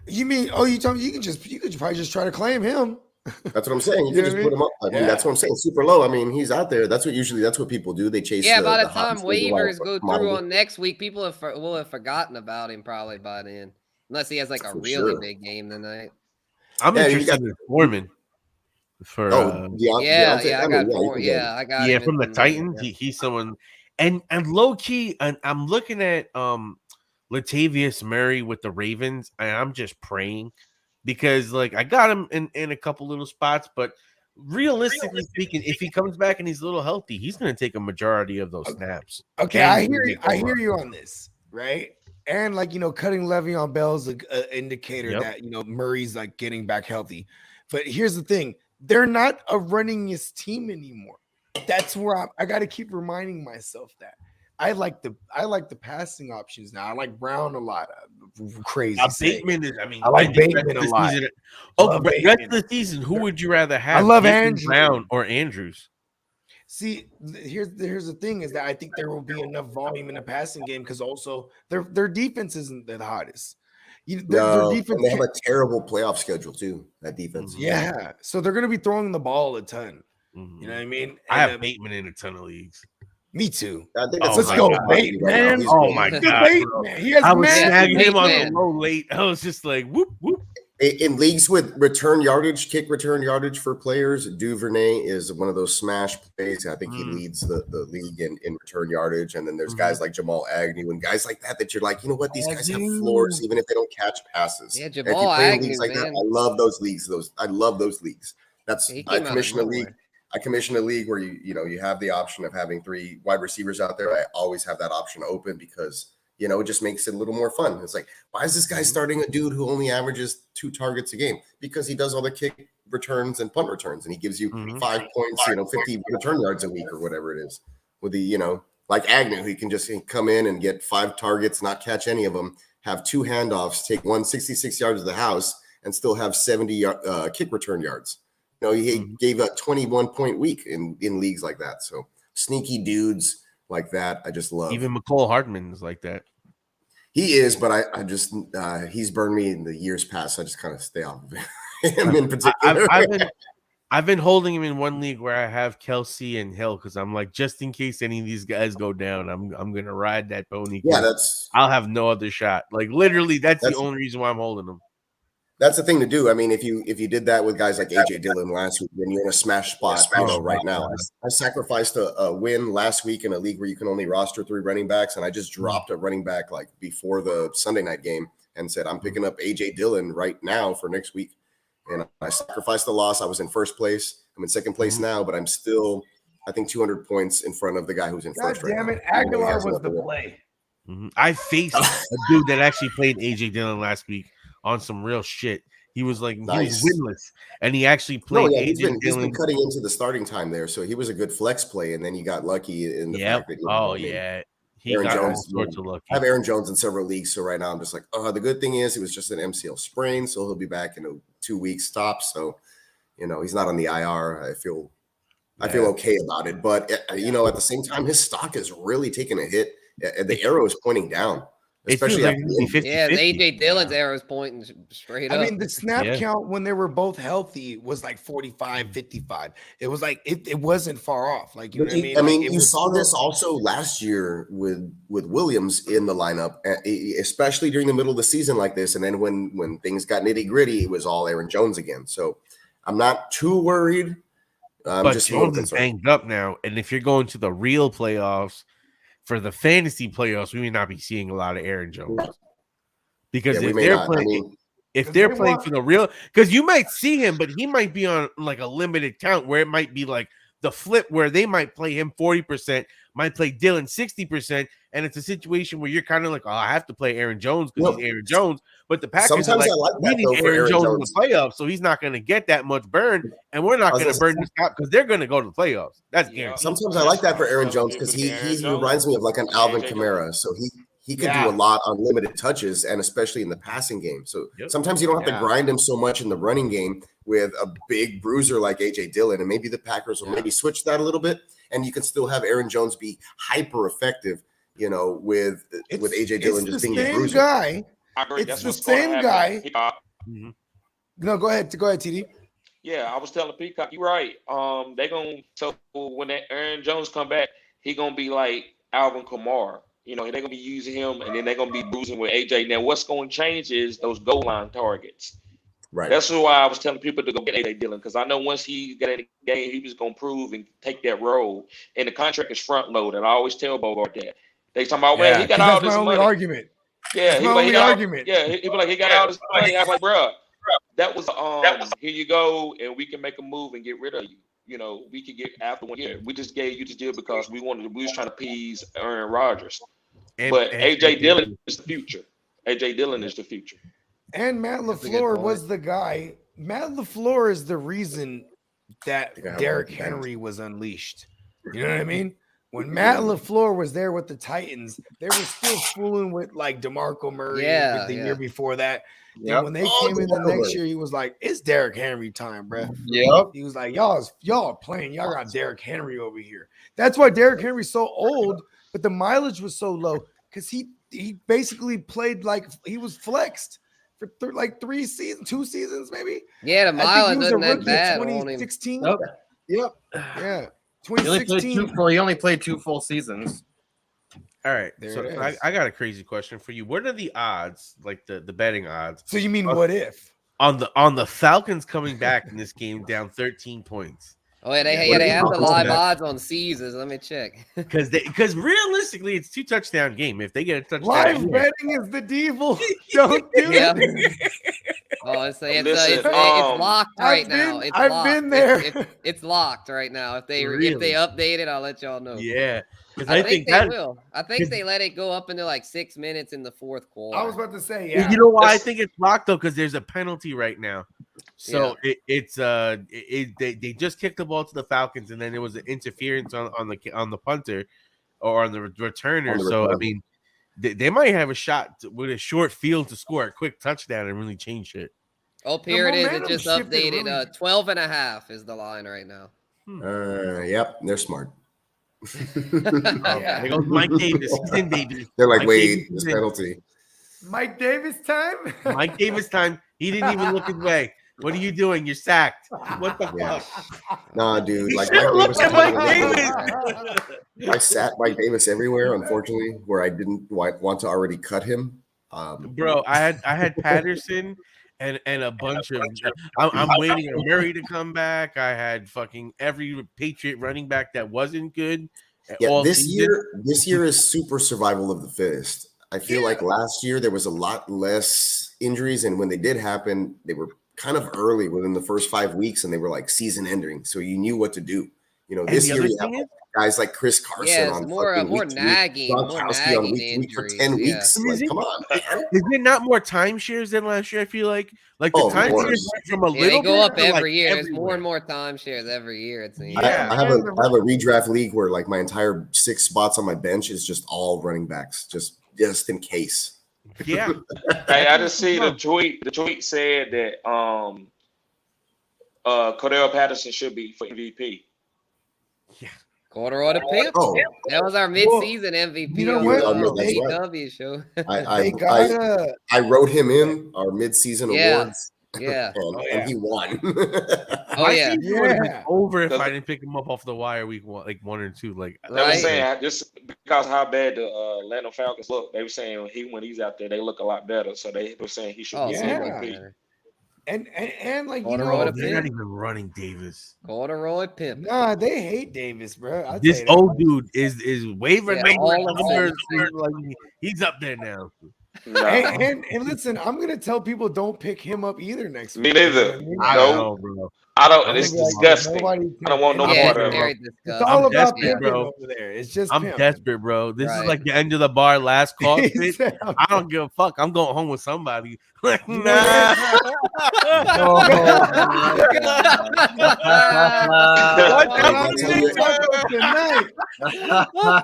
You mean? Oh, you could probably just try to claim him. That's what I'm saying. You can just put him up. I mean, that's what I'm saying. Super low. I mean, he's out there. That's what people do. They chase. Yeah, by the time waivers go through on next week, people will have forgotten about him probably by then, unless he has like a really big game tonight. I'm interested in Foreman. For I got him from the Titans. He's someone, and low key, and I'm looking at Latavius Murray with the Ravens, and I'm just praying because like I got him in a couple little spots, but realistically speaking, if he comes back and he's a little healthy, he's going to take a majority of those snaps. Okay, I hear you on this, right? And like cutting Le'Veon Bell's an indicator that Murray's like getting back healthy. But here's the thing. They're not a runningest team anymore. That's where I got to keep reminding myself that. I like the passing options now. I like Brown a lot. Crazy. Bateman is. I like Bateman a lot. Okay, but rest of the season, who would you rather have? I love Andrews. Brown or Andrews. See, here's the thing is that I think there will be enough volume in the passing game because also their defense isn't the hottest. Their defense they have a terrible playoff schedule too. That defense. Yeah, so they're going to be throwing the ball a ton. You know what I mean? I have Bateman in a ton of leagues. Me too. I think let's go, Bateman. Oh my God, he has I was snagging him on the low late. I was just like, whoop whoop. In leagues with kick return yardage for players, Duvernay is one of those smash plays. I think he leads the league in return yardage. And then there's guys like Jamal Agnew and guys like that you're like, you know what? These guys have floors, even if they don't catch passes. Yeah, Jamal Agnew, like that, I love those leagues. I love those leagues. I commission a league. I commission a league where you have the option of having 3 wide receivers out there. I always have that option open because it just makes it a little more fun. It's like, why is this guy starting a dude who only averages 2 targets a game? Because he does all the kick returns and punt returns, and he gives you 5 points, 50 return yards a week or whatever it is. With the, like Agnew, he can just come in and get 5 targets, not catch any of them, have 2 handoffs, take 166 yards to the house, and still have 70 kick return yards. He gave a 21-point week in leagues like that. So sneaky dudes like that, I just love. Even McCole Hardman is like that. He is, but I just he's burned me in the years past. I just kind of stay off of him in particular. I've been holding him in one league where I have Kelsey and Hill because I'm like, just in case any of these guys go down, I'm gonna ride that pony. Yeah, I'll have no other shot. Like literally, that's the only reason why I'm holding him. That's the thing to do. I mean, if you did that with guys like AJ Dillon last week, then you're in a smash spot. Right now, I sacrificed a win last week in a league where you can only roster 3 running backs, and I just dropped a running back like before the Sunday night game and said I'm picking up AJ Dillon right now for next week. And I sacrificed the loss. I was in first place. I'm in second place now, but I'm still, I think, 200 points in front of the guy who's in first. God damn it, Aguilar was the play. I faced a dude that actually played AJ Dillon last week on some real shit. He was like, nice. He was winless, and he actually played. He's been cutting into the starting time there, so he was a good flex play, and then he got lucky in the fact that. He Aaron got all Jones. sorts of lucky. I have Aaron Jones in several leagues, so right now I'm just like, the good thing is it was just an MCL sprain, so he'll be back in a 2-week stop. So, he's not on the IR. I feel okay about it. But at the same time, his stock is really taking a hit. The arrow is pointing down, especially like after 50, AJ Dillon's arrows pointing straight up. I mean, the snap count when they were both healthy was like 45, 55. It was like it wasn't far off. Like, you know what I mean? You saw this also last year with Williams in the lineup, especially during the middle of the season like this. And then when things got nitty gritty, it was all Aaron Jones again. So I'm not too worried. But Jones is banged up now, and if you're going to the real playoffs, for the fantasy playoffs, we may not be seeing a lot of Aaron Jones because if they're playing for the real, because you might see him, but he might be on like a limited count where it might be like the flip where they might play him 40%, might play Dillon 60%, and it's a situation where you're kind of like, I have to play Aaron Jones because he's Aaron Jones. But the Packers are like, we need Aaron Jones in the playoffs, so he's not going to get that much burn, and we're not going to burn this out because they're going to go to the playoffs. That's guaranteed. Sometimes I like that for Aaron Jones because he reminds me of like an Alvin Kamara, so he can do a lot on limited touches and especially in the passing game. So sometimes you don't have to grind him so much in the running game with a big bruiser like AJ Dillon, and maybe the Packers will maybe switch that a little bit, and you can still have Aaron Jones be hyper effective, with AJ Dillon just being the bruiser. Guy. It's the same guy. Mm-hmm. No, go ahead, TD. Yeah, I was telling Peacock, you're right. So when that Aaron Jones come back, he gonna be like Alvin Kamara. They're gonna be using him, and then they're gonna be bruising with AJ. Now, what's gonna change is those goal line targets. Right. That's why I was telling people to go get AJ Dillon, because I know once he got in the game, he was gonna prove and take that role. And the contract is front loaded. I always tell Bogard that. They talking about, well, he got all this money. Argument. Yeah, he be like, he got all this money. I was like, bro, that was here you go, and we can make a move and get rid of you. We could get after 1 year. We just gave you this deal because we was trying to appease Aaron Rodgers. But AJ Dillon is the future. AJ Dillon is the future. And Matt LaFleur was the guy. Matt LaFleur is the reason that Derrick Henry was unleashed. You know what I mean? When Matt LaFleur was there with the Titans, they were still fooling with like DeMarco Murray the year before that. And when they came in the next year, he was like, it's Derrick Henry time, bro. Yep. He was like, y'all are playing. Y'all got Derrick Henry over here. That's why Derrick Henry's so old, but the mileage was so low because he basically played like he was flexed for like 2 seasons, maybe. Yeah, the mileage wasn't that bad. 2016. Yep. Yeah. 2016. He only played 2 full seasons. All right, so I got a crazy question for you. What are the odds, like the betting odds? So you mean what if on the Falcons coming back in this game down 13 points? Oh yeah, they have the live odds on Caesars. Let me check. Because realistically, it's 2 touchdown game. If they get a touchdown, live betting is the devil. Don't do it. Oh, it's locked right now. I've been there. It's locked right now. If they update it, I'll let y'all know. Yeah, I think they will. I think they let it go up into like 6 minutes in the fourth quarter. I was about to say, You know why I think it's locked though? Because there's a penalty right now. So they just kicked the ball to the Falcons, and then there was an interference on the punter or on the returner. So I mean, they might have a shot with a short field to score a quick touchdown and really change it. Oh, here it is. It just updated. 12.5 is the line right now. Yep, they're smart. There goes Mike Davis. He's in, baby. They're like, wait, this penalty. Mike Davis time? Mike Davis time. He didn't even look his way. What are you doing? You're sacked. What the fuck? Nah, dude. Like Mike Davis. I sat Mike Davis everywhere, unfortunately, where I didn't want to already cut him. Bro, I had Patterson and a bunch of. I'm waiting on Murray to come back. I had fucking every Patriot running back that wasn't good. Yeah, this year is super survival of the fittest. I feel like last year there was a lot less injuries, and when they did happen, they were kind of early within the first 5 weeks, and they were like season ending, so you knew what to do. This year guys like Chris Carson Yeah, on it's more fucking more week to week, nagging, Gronkowski on week to week for 10 injuries. Yeah. weeks. Like, come on, man. Is it not more timeshares than last year? I feel like the Oh, of timeshares course. went from a Yeah, little they go bit up to, every like, year. There's more everywhere. and more timeshares every year, it seems. Yeah. I have a redraft league where like my entire 6 spots on my bench is just all running backs, just in case. Yeah. Hey, I just see the tweet. The tweet said that Cordell Patterson should be for MVP. Corduroy the Pimp. Oh, That was our mid-season MVP you know on what? the That's right. AW show. They gotta. I wrote him in our mid-season Yeah. awards, Yeah. and he won. Oh, My yeah. season would have been Yeah. over if I didn't pick him up off the wire week 1, like 1 or 2. Like They were Right. saying just because how bad the Atlanta Falcons look, they were saying when he's out there, they look a lot better. So they were saying he should Oh, be yeah. so much MVP. better. And like you Corduroy know, the they're not Pimp. even running Davis. Corduroy Pimp. nah, they hate Davis, bro. I'll This tell you old dude is wavering Yeah, all of numbers. them. Like, he's up there now. No. that. And listen, I'm gonna tell people don't pick him up either next Me week. neither. You know what I mean? I No. don't know, bro. I don't. I'm It's gonna be like, disgusting. nobody I don't want no Yeah, part it's of it. very It's disgusting. all I'm about desperate, pimping bro. over there. It's just I'm pimp. desperate, bro. This is Right. like the end of the bar, last call. He Fit. said, I don't give a fuck. I'm going home with somebody. Like, You know nah. Oh, tonight.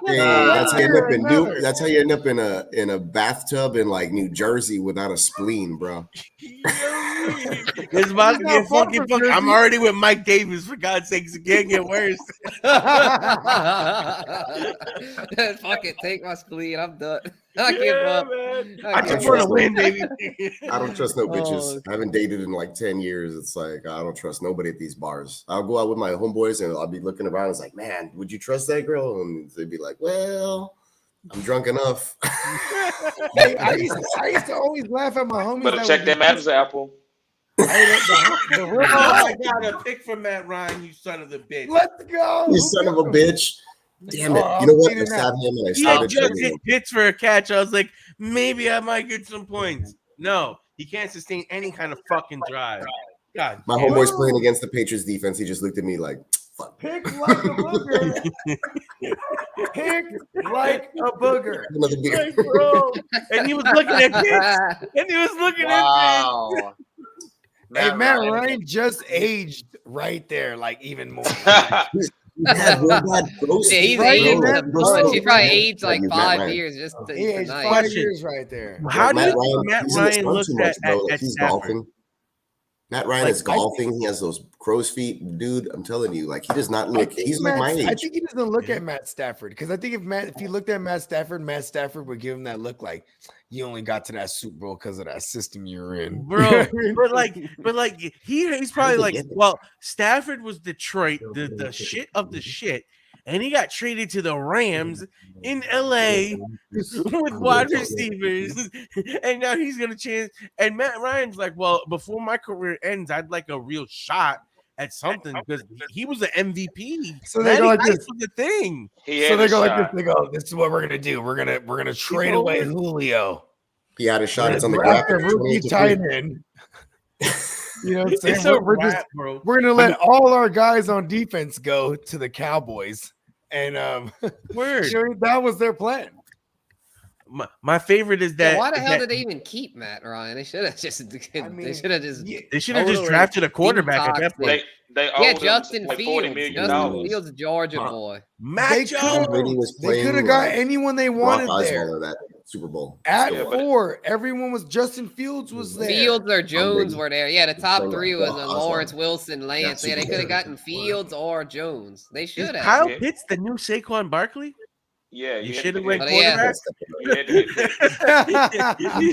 Hey, that's how you end up in Another. that's how you end up in a bathtub in like New Jersey without a spleen, bro. It's about to He's get not far fucking from fucking. I'm Jersey. already with Mike Davis, for God's sakes. It can't get worse. Fuck it, take my spleen. I'm done. I give up. man. I I give just up. want to win, baby. I don't trust no bitches. Oh. I haven't dated in like 10 years. It's like I don't trust nobody at these bars. I'll go out with my homeboys and I'll be looking around. It's like, man, would you trust that girl? And they'd be like, well, I'm drunk enough. Hey, I used to always laugh at my homies. Better that check would that Matt's apple. the real- I got a pick for Matt Ryan, you son of a bitch. Let's go. You son of a bitch. Damn it. Oh, You know what? I'm I feeling stabbed him and I He had started just shooting hit him. hits for a catch. I was like, maybe I might get some points. No, he can't sustain any kind of fucking drive. God, My damn it. homeboy's playing against the Patriots defense. He just looked at me like, fuck. Pick like a booger. Pick like a booger. Another beer. Like, bro. And he was looking at picks. And he was looking Wow. Hey, Matt Ryan just aged right there, like even more. Yeah, real bad ghost. Yeah, he's Right, aged man. a bunch. He probably Bro. aged like Matt 5 Ryan. years just He aged tonight. 5 Question. years right there. How do you think Ryan, Matt he's in the Ryan sun looks too much, bro. Like, at he's Stafford? golfing. Matt Ryan Like, is golfing. He has those crow's feet, dude. I'm telling you, like he does not look. He's like my age. I think he doesn't look at Matt Stafford because I think if he looked at Matt Stafford would give him that look like you only got to that Super Bowl because of that system you're in, Bro, but like he's probably they like, get there? well, Stafford was Detroit, the shit of the shit, and he got traded to the Rams in LA with wide receivers, and now he's gonna change. And Matt Ryan's like, well, before my career ends, I'd like a real shot at something because he was the MVP. So they go like Matty Ice this. was the thing. He So had they a go like shot. this. They go, this is what we're gonna do. We're gonna trade away Julio. He had a shot. It's on the Draft graphic. a rookie 28-3. tight end. You know what I'm saying? It's a We're just wrap, bro. we're gonna let all our guys on defense go to the Cowboys, and Word. sure, that was their plan. My favorite is that. Yeah, why the hell that- did they even keep Matt Ryan? They should have just. I mean, they should have just. yeah, They should have just Totally drafted a quarterback at that point. They Yeah, owed him Justin like $40 Fields. million. Justin Fields, Georgia Huh. boy. Matt They Jones. Brady was They playing could have got like anyone they Brock wanted there. Osweiler that Super Bowl. At Still. but- 4, everyone was Justin Fields was there. Fields or Jones Brady. were there. Yeah, the top Playing like 3 was Brock Osweiler. Lawrence, Wilson, Lance. Yeah, Yeah, they Super could have Bowl. gotten Fields or Jones. They Is should have. Kyle Yeah. Pitts the new Saquon Barkley? Yeah, You had should have to went But yeah. quarterback. You had to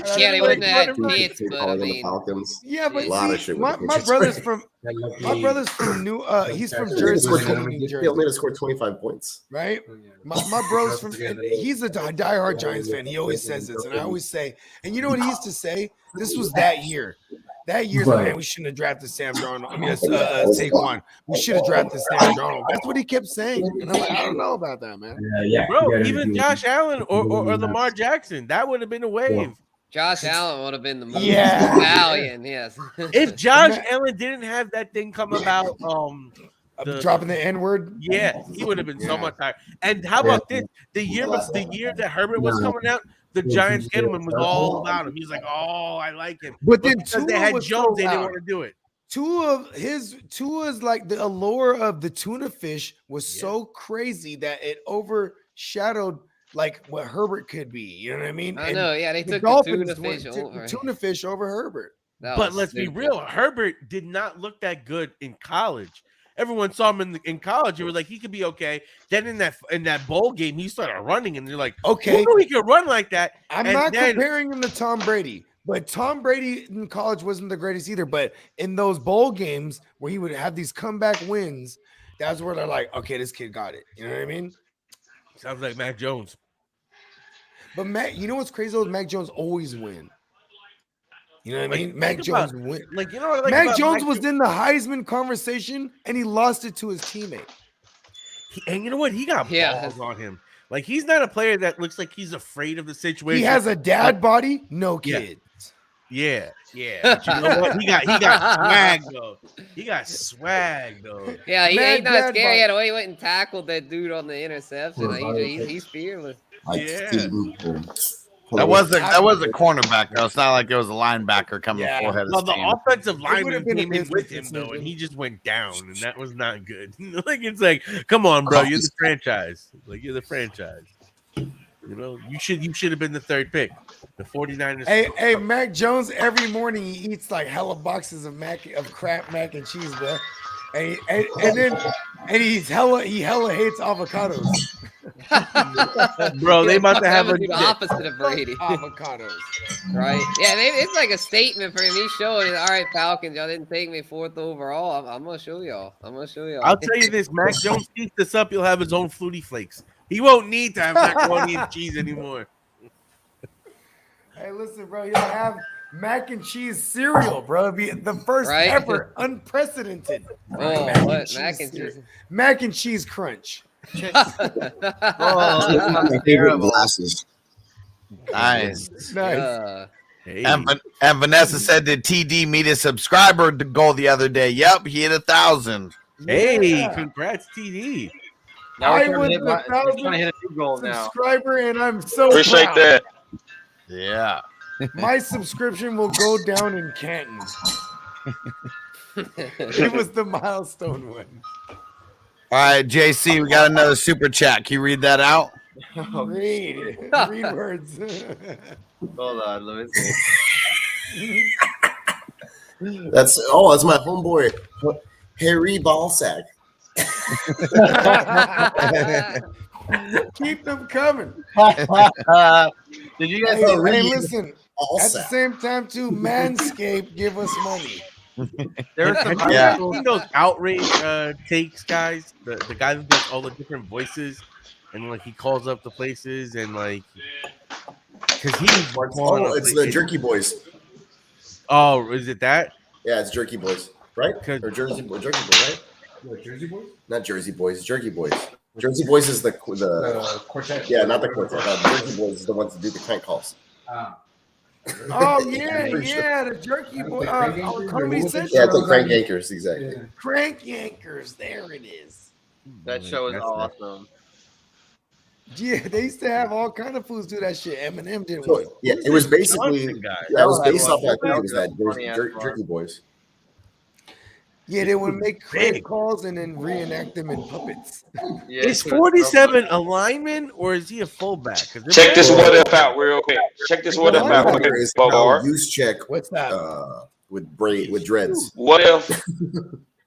get- Yeah, they wouldn't have had They Pitts, but I calling the mean, Falcons. Yeah, but A lot of see, shit with my, the my Patriots. brother's from New. He's from Jersey, They City, New Jersey, only scored 25 points. right? My bro's from. He's a diehard Giants fan. He always says this, and I always say, and you know what he used to say? This was that year. That year's like, man, we shouldn't have drafted Sam Darnold. I mean, Saquon. We should have drafted Sam Darnold. That's what he kept saying, and I'm like, I don't know about that, man. Bro, even Josh Allen or Lamar Jackson, that would have been a wave. Josh Allen would have been the most Yeah. stallion. Yes. If Josh Allen didn't have that thing come about Dropping the N-word. Yeah, he would have been so much higher. And how about this? The year that Herbert was coming out, the Giants gentleman was all about him. He's like, "Oh, I like him." But then because they had Jones, they didn't want to do it. Tua's like the allure of the tuna fish was so crazy that it overshadowed like what Herbert could be. You know what I mean? I know. Yeah, they the took the tuna fish over Herbert. But let's be real, Herbert did not look that good in college. Everyone saw him in college. You were like, he could be okay. Then in that bowl game, he started running, and you're like, okay, he could run like that. I'm not comparing him to Tom Brady, but Tom Brady in college wasn't the greatest either. But in those bowl games where he would have these comeback wins, that's where they're like, okay, this kid got it. You know what I mean? Sounds like Mac Jones. But you know what's crazy though? Mac Jones always win. You know what I mean? Mac Jones win. Like, you know what I like Mac Jones was in the Heisman conversation and he lost it to his teammate. And you know what? He got balls on him. Like, he's not a player that looks like he's afraid of the situation. He has a dad body, no kids. Yeah. But you know what? He got swag though. He got swag though. Yeah, he's not scary. Yeah, the way he went and tackled that dude on the interception. He's fearless. Yeah. That was a cornerback though. It's not like it was a linebacker coming forehead. Well, the offensive lineman came in with him though, and he just went down, and that was not good. Like, it's like, come on, bro, you're the franchise. Like, you're the franchise. You know, you should have been the third pick. The 49ers. Hey, Mac Jones, every morning he eats like hella boxes of crap mac and cheese, bro. And he hella hates avocados. Bro, they about to have the opposite of Brady. Avocados. Right? Yeah, it's like a statement for him. He's showing it. All right, Falcons, y'all didn't take me 4th overall. I'm gonna show y'all. I'll tell you this: Mac Jones keeps this up, he'll have his own Fruity Flakes. He won't need to have macaroni and cheese anymore. Hey, listen, bro, you'll have mac and cheese cereal, bro. It'll be the first ever, unprecedented. Oh, what? Mac and cheese. Mac and cheese crunch. My favorite glasses. Nice. Hey. And Vanessa said, did TD meet a subscriber goal the other day? Yep, he hit 1,000. Hey, congrats, TD. I was the 1,000th subscriber, and I'm so appreciate proud. that. Yeah. My subscription will go down in Canton. It was the milestone one. All right, JC, we got another super chat. Can you read that out? Read words. Hold on, let me see. That's my homeboy, Harry Ballsack. Keep them coming. Did you guys hey, listen, at the same time, too, Manscaped give us money. There's some those outrage takes, guys. The guy who does all the different voices, and like he calls up the places, and like, because it's the Jerky Boys. Oh, is it that? Yeah, it's Jerky Boys, right? Or Jerky Boy, right? What, Jersey Boys? Not Jersey Boys, Jerky Boys. Jersey Boys is the quartet. Yeah, not the quartet. Jersey Boys is the ones that do the crank calls. Oh yeah, the Jerky Boy. Comedy Central. Yeah, it's like Crank Yankers, exactly. Yeah. Crank Yankers, there it is. That show is awesome. Yeah, they used to have all kind of foods do that shit. Eminem did So, one. yeah, it was basically that was based off that. It was that Jerky Boys. Yeah, they would make crank calls and then reenact them in puppets. Yeah, is 47 a lineman or is he a fullback? Check this what up out real quick. Check this what up out. Bogard. Use check. What's that? With dreads. What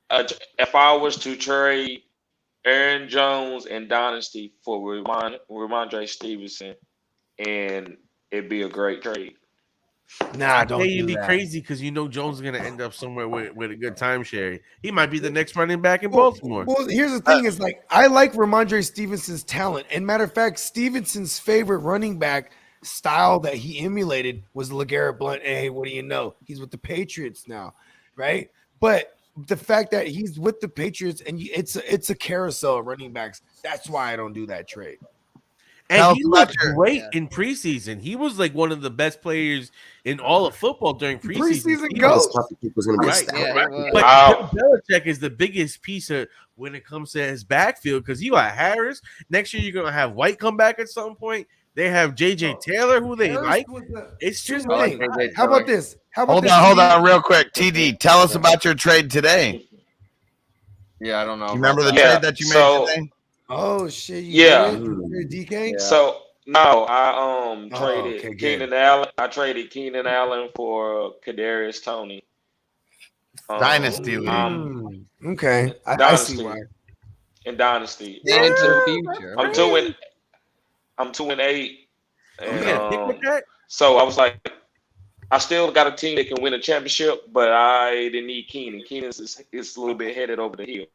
if I was to trade Aaron Jones and Dynasty for Ramondre Stevenson, and it'd be a great trade? Nah, don't do you'd be that. crazy because you know Jones is going to end up somewhere with a good timeshare. He might be the next running back in Baltimore. Well, here's the thing: is like I like Ramondre Stevenson's talent, and matter of fact, Stevenson's favorite running back style that he emulated was LeGarrette Blount. Hey, what do you know? He's with the Patriots now, right? But the fact that he's with the Patriots and it's a carousel of running backs. That's why I don't do that trade. And Tell he us about looked your- great in preseason. He was like one of the best players in all of football during preseason. Preseason He goes. was- This topic was going to be Right. stout. Yeah, he was. But Wow. Bill Belichick is the biggest piece of when it comes to his backfield because you got Harris. Next year, you're going to have White come back at some point. They have J.J. Taylor, who they Harris like. was the- It's too Here's the many. thing. How about this? How about Hold this? on, TD? real quick. TD, tell us about your trade today. Yeah, I don't know. You remember the Yeah, trade that you made so- today? Oh shit! Yeah. You're DK. Yeah. So no, I Oh, traded okay, good. Keenan Allen. I traded Keenan Allen for Kadarius Toney. Dynasty League. Okay, I Dynasty. see why. In Dynasty. And into the future. I'm 2-8. You And, get a pick with that? so I was like, I still got a team that can win a championship, but I didn't need Keenan. Keenan is a little bit headed over the hill.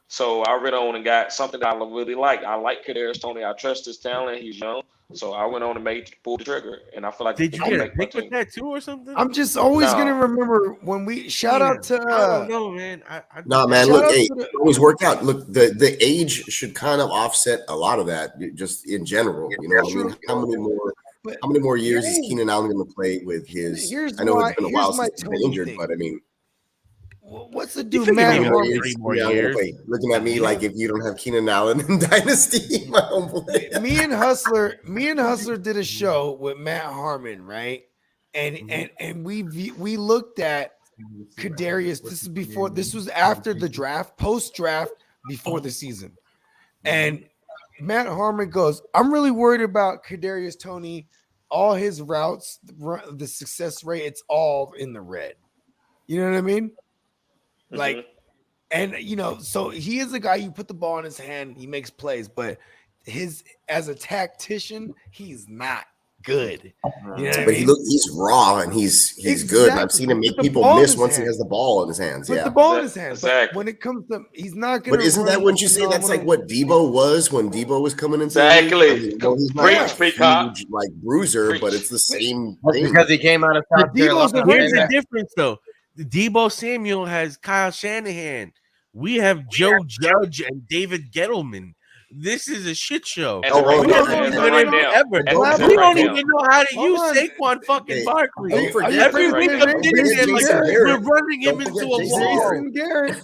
So I went on and got something that I really like. I like Kadarius Toney. I trust his talent. He's young. So I went on and pulled the trigger. And I feel like Did you I get a make my pick with team. that too or something? I'm just always No. gonna remember when we shout out to. I don't know, man. No, man. Shout Look, out hey, to the- it always work out. Look, the age should kind of offset a lot of that, just in general. You know what I mean? How many more years is Keenan Allen going to play with his? Here's I know why- it's been a here's while my since he's been Tony injured, thing. but I mean, What's the You dude, figure Matt maybe Harmon? like 3 more Keenan Allen years. play. Looking at me like if you don't have Keenan Allen in Dynasty, my homeboy. Me and Hustler did a show with Matt Harmon, right? And we looked at Kadarius. This was after the draft, post draft, before the season. And Matt Harmon goes, I'm really worried about Kadarius Toney. All his routes, the success rate, it's all in the red. You know what I mean? Like, and so he is a guy, you put the ball in his hand, he makes plays, but as a tactician, he's not good. You know what I But mean? he's raw and he's good. And I've seen him With make the people ball in miss his once he hand. has the ball in his hands. With Yeah. the ball in his hand. But Exactly. when it comes to, he's not going to. But isn't that when you say that's like what Debo was when Debo was coming into the league? Exactly. I mean, no, he's not Preach, a Peacock. huge like bruiser, Preach. but it's the same That's thing. because he came out of South Debo's Carolina. the Here's the Yeah. difference, though. Debo Samuel has Kyle Shanahan. We have Joe Judge and David Gettleman. This is a shit show. And Oh, right we now, don't and even right know now. ever. And Don't We right don't now. even know how to Hold use on. Saquon fucking Hey, Barkley. don't forget Every Jason week Garrett. I'm thinking Jason like Garrett. we're running him Don't into forget a Jason wall. Jason Garrett.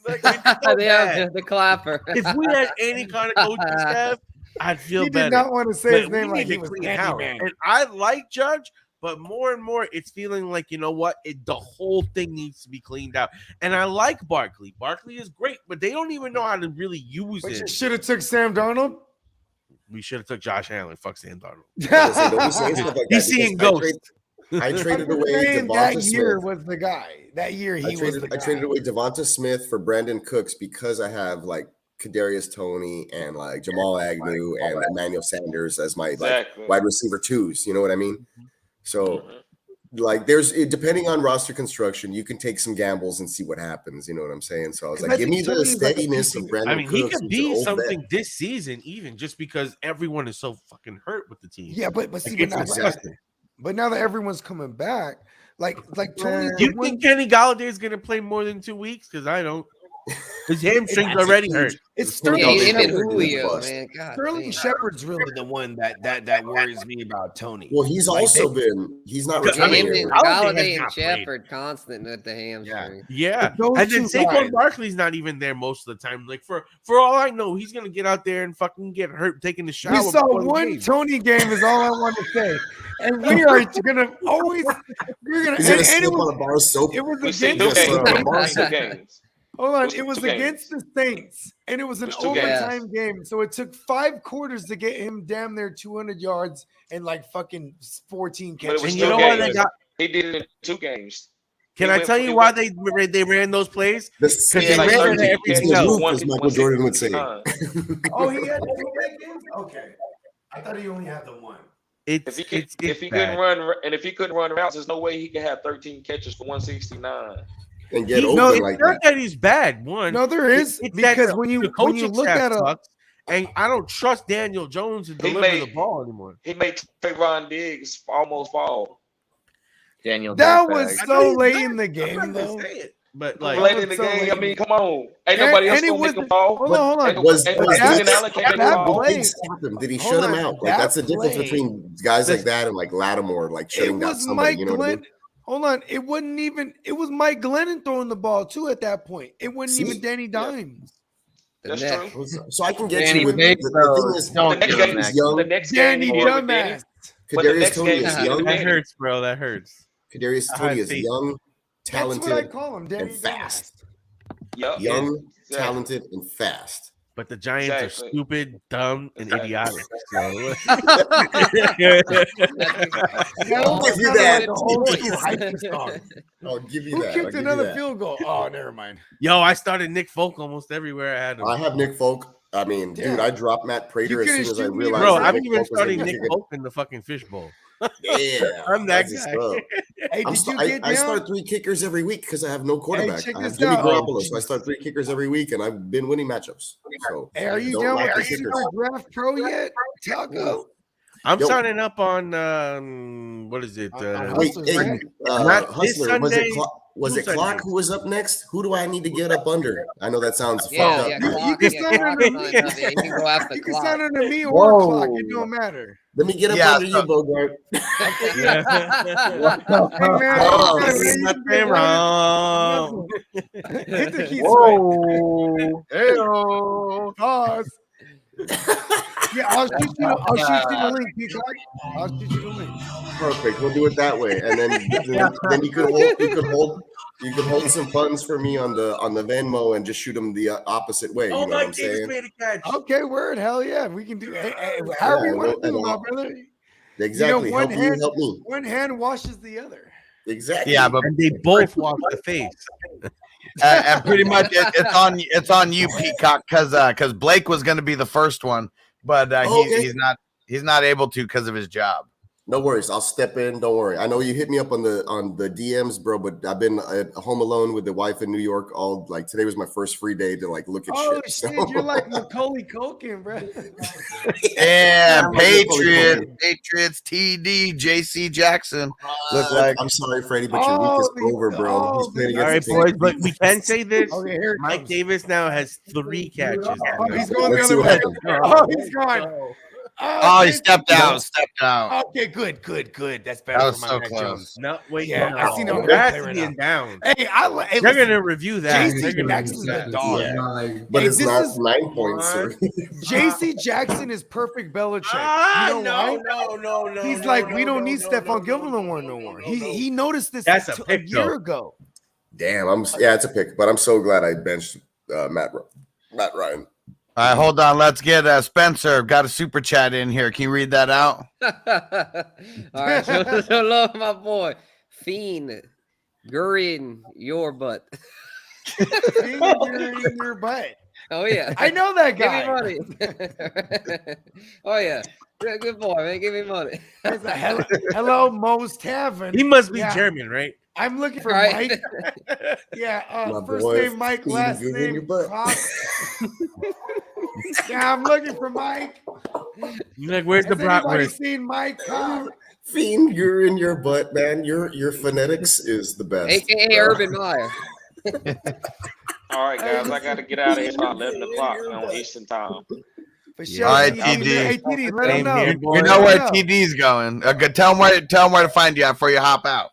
Like, it's so bad. The clapper. If we had any kind of coaching staff, I'd feel He better. did not want to say his But we name like need he to was clean house. Candyman. And I like Judge, but more and more it's feeling like, you know what? The whole thing needs to be cleaned out. And I like Barkley. Barkley is great, but they don't even know how to really use But you it. should have took Sam Darnold. We should have took Josh Allen. Fuck Sam Darnold. Don't be saying stuff like that He's seeing because ghosts. I traded I'm away saying that Devonta year Smith. was the guy. That year he was the guy. I traded away Devonta Smith for Brandon Cooks because I have like Kadarius Toney and like Jamal Agnew and Emmanuel Sanders as my like Exactly. wide receiver twos. You know what I mean? So Mhm. like depending on roster construction, you can take some gambles and see what happens. You know what I'm saying? So I was Because like, I give think me the Toney's like a steadiness piece of of- Brandon I mean, he Cooks. could who's an be old something vet. this season, even just because everyone is so fucking hurt with the team. Yeah, but Like, see, it's but now, disgusting. but now that everyone's coming back, like Tony, Do you think Kenny Galladay is going to play more than 2 weeks? Because I don't. His hamstring's already hurt. it's Sterling Yeah, Sterling him and Shepard. Julio, bust. man. God Sterling damn. Shepard's really the one that worries me about Tony. Well, he's Like, also they- been. He's not I mean, retired. Him and Galladay has Galladay and not played. Shepard constant with the hamstring. Yeah, But those and then two Saquon guys- Barkley's not even there most of the time. Like for all I know, he's gonna get out there and fucking get hurt taking the shower. We saw before the one game. Tony game is all I want to say, and we are gonna always we're gonna. He's gonna And slip it on was a bar of soap. it was We seen against two games. Lamar We seen two games. hold on, It was it was two games. against the Saints, and it was an It was two games. overtime game. So it took 5 quarters to get him damn near 200 yards and like fucking 14 But it catches. was And two you know why they games. got? He did it in 2 games. Can He I went tell for- you he why went- they ran those plays? The He Because had they like ran 13 everything catches else. for as Michael Jordan would say. 169. Oh, he had 2 big games. Okay, I thought he only had the one. It's If he could, it's if he bad. couldn't run, and if he couldn't run routes, there's no way he could have 13 catches for 169. And get No, open it's like not that. that he's bad. One, No, there is it's that because the- when the you coaching look staff at a sucks, and I don't trust Daniel Jones to deliver made- the ball anymore. He made Trayvon Diggs almost fall. Daniel. that Dirtbag. was I so know he's late not. in the I'm game not gonna though. say it. But like, late in the game, I mean, come on. Ain't nobody else gonna make him fall. Hold on. Was Ain't was nobody this- in Allen can't make him that fall. play- Did stop him? Did he Hold shut him on, out? Like that's the that difference play- between guys like that and like Lattimore, like It shutting down was somebody. Mike You know what I mean? Glenn. Hold on. It was Mike Glennon throwing the ball too at that point. It wasn't See? even Danny Dimes. That's neck. true. So I can get Danny you with Bates, the though, thing is, don't The give next him game, that. he's young. the next Danny game, he did with Danny. dumbass. But the Kadarius next Toney game, is he young. did that with hurts, bro. That hurts. Kadarius I Toney had is faith. young, That's what I talented, call him, Danny and fast. dumbass. Yup. Young, Exactly. talented, and fast. But the Giants are Exactly. stupid, dumb, and Exactly. idiotic. So I'll give you Sounded that. like a old school hiking song. I'll give you Who that. I'll kicked give you another that. field goal? Oh, never mind. yo, I started Nick Folk almost everywhere I had him. I have Nick Folk. I mean, dude, Yeah. I dropped Matt Prater You as soon could've as I shoot me, realized. Bro, that I'm Nick even Folk was starting gonna Nick kick it. Folk in the fucking fishbowl. Yeah, I'm that that's guy. what's up. Hey, I'm did sta- you get I down? start 3 kickers every week because I have no quarterback. check I have this Jimmy out. Garoppolo, so I start 3 kickers every week, and I've been winning matchups. So Hey, are you don't down knock with the Super kickers. Draft Pro yet, Taco? I'm Yo. signing up on what is it? On Wait, Hustlers, hey, right? Not this Hustler, was Sunday, it was two it Clock Sundays. who was up next? Who do I need to get up under? I know that sounds Yeah, fucked yeah, up. You clock, can yeah, sign clock under signed me. up, yeah, you can go after You can clock. sign under me or Whoa. Clock. It don't matter. Let me get up Yeah, under you, Bogart. Yeah. Hey, man, Oh, anytime, There's man, you can nothing get wrong. Hit the key sweat. Whoa. Hey-oh. Pause. Yeah, I'll shoot you the link, Peacock. I'll shoot you the link. Perfect. We'll do it that way, and then you could hold some funds for me on the Venmo and just shoot them the opposite way. You know what I'm saying? made a catch. Okay, word. Hell yeah. We can do however you want to do it, my brother. Exactly. one Help you, hand- help me. One hand washes the other. Exactly. Yeah, but And they both wash the face. and pretty much it's on you, Peacock, because Blake was going to be the first one, but Okay. he's not able to because of his job. No worries. I'll step in. Don't worry. I know you hit me up on the DMs, bro, but I've been at home alone with the wife in New York all like today was my first free day to like look at Oh shit. shit, so- you're like Macaulay Culkin, bro. Yeah, I'm like Macaulay Patriots, TD, JC Jackson. Look like I'm sorry, Freddie, but your week is over, bro. He's playing All right, against the boys, Patriots. but we can say this. Okay, here it Mike comes. Davis now has 3 catches. Oh, he's going Let's the see other what way. happens. Oh, he's gone. oh, he man. stepped out. Okay, good. That's better That was for my so Mac close. Jones. No, wait, Yeah, no. I seen him That's play right being down. Hey, hey, They're listen, gonna review that. JC They're gonna Jackson's review the that. dog. Yeah. But Hey, it's this not is- 9 points, sir. JC Jackson is perfect Belichick. Ah, You know why? no. He's like, we don't need Stephon Gilmore no more. He noticed this That's a a pick, year though. ago. Damn, it's a pick, but I'm so glad I benched Matt Ryan. All right, hold on. Let's get Spencer. Got a super chat in here. Can you read that out? All right, so love my boy Fiend Gurin your butt. Finger in your butt. Oh yeah, I know that give guy. me money. Oh yeah, good boy, man. Give me money. There's a hello, Moe's Tavern. He must be Yeah. German, right? I'm looking for Right. Mike. Yeah, My first boy, name Mike, Finger last in your name butt. Cox. Yeah, I'm looking for Mike. You're like, where's the Has anybody bratwurst? seen Mike Cox? Finger in your butt, man. Your phonetics is the best. AKA bro. Urban Meyer. All right, guys, I got to get out of here about 11 o'clock on Eastern time. For sure. All right, TD. TD. Hey, TD, let him Same know. here, boy. You know where Let him know. TD's going. Good. Tell him where to find you at before you hop out.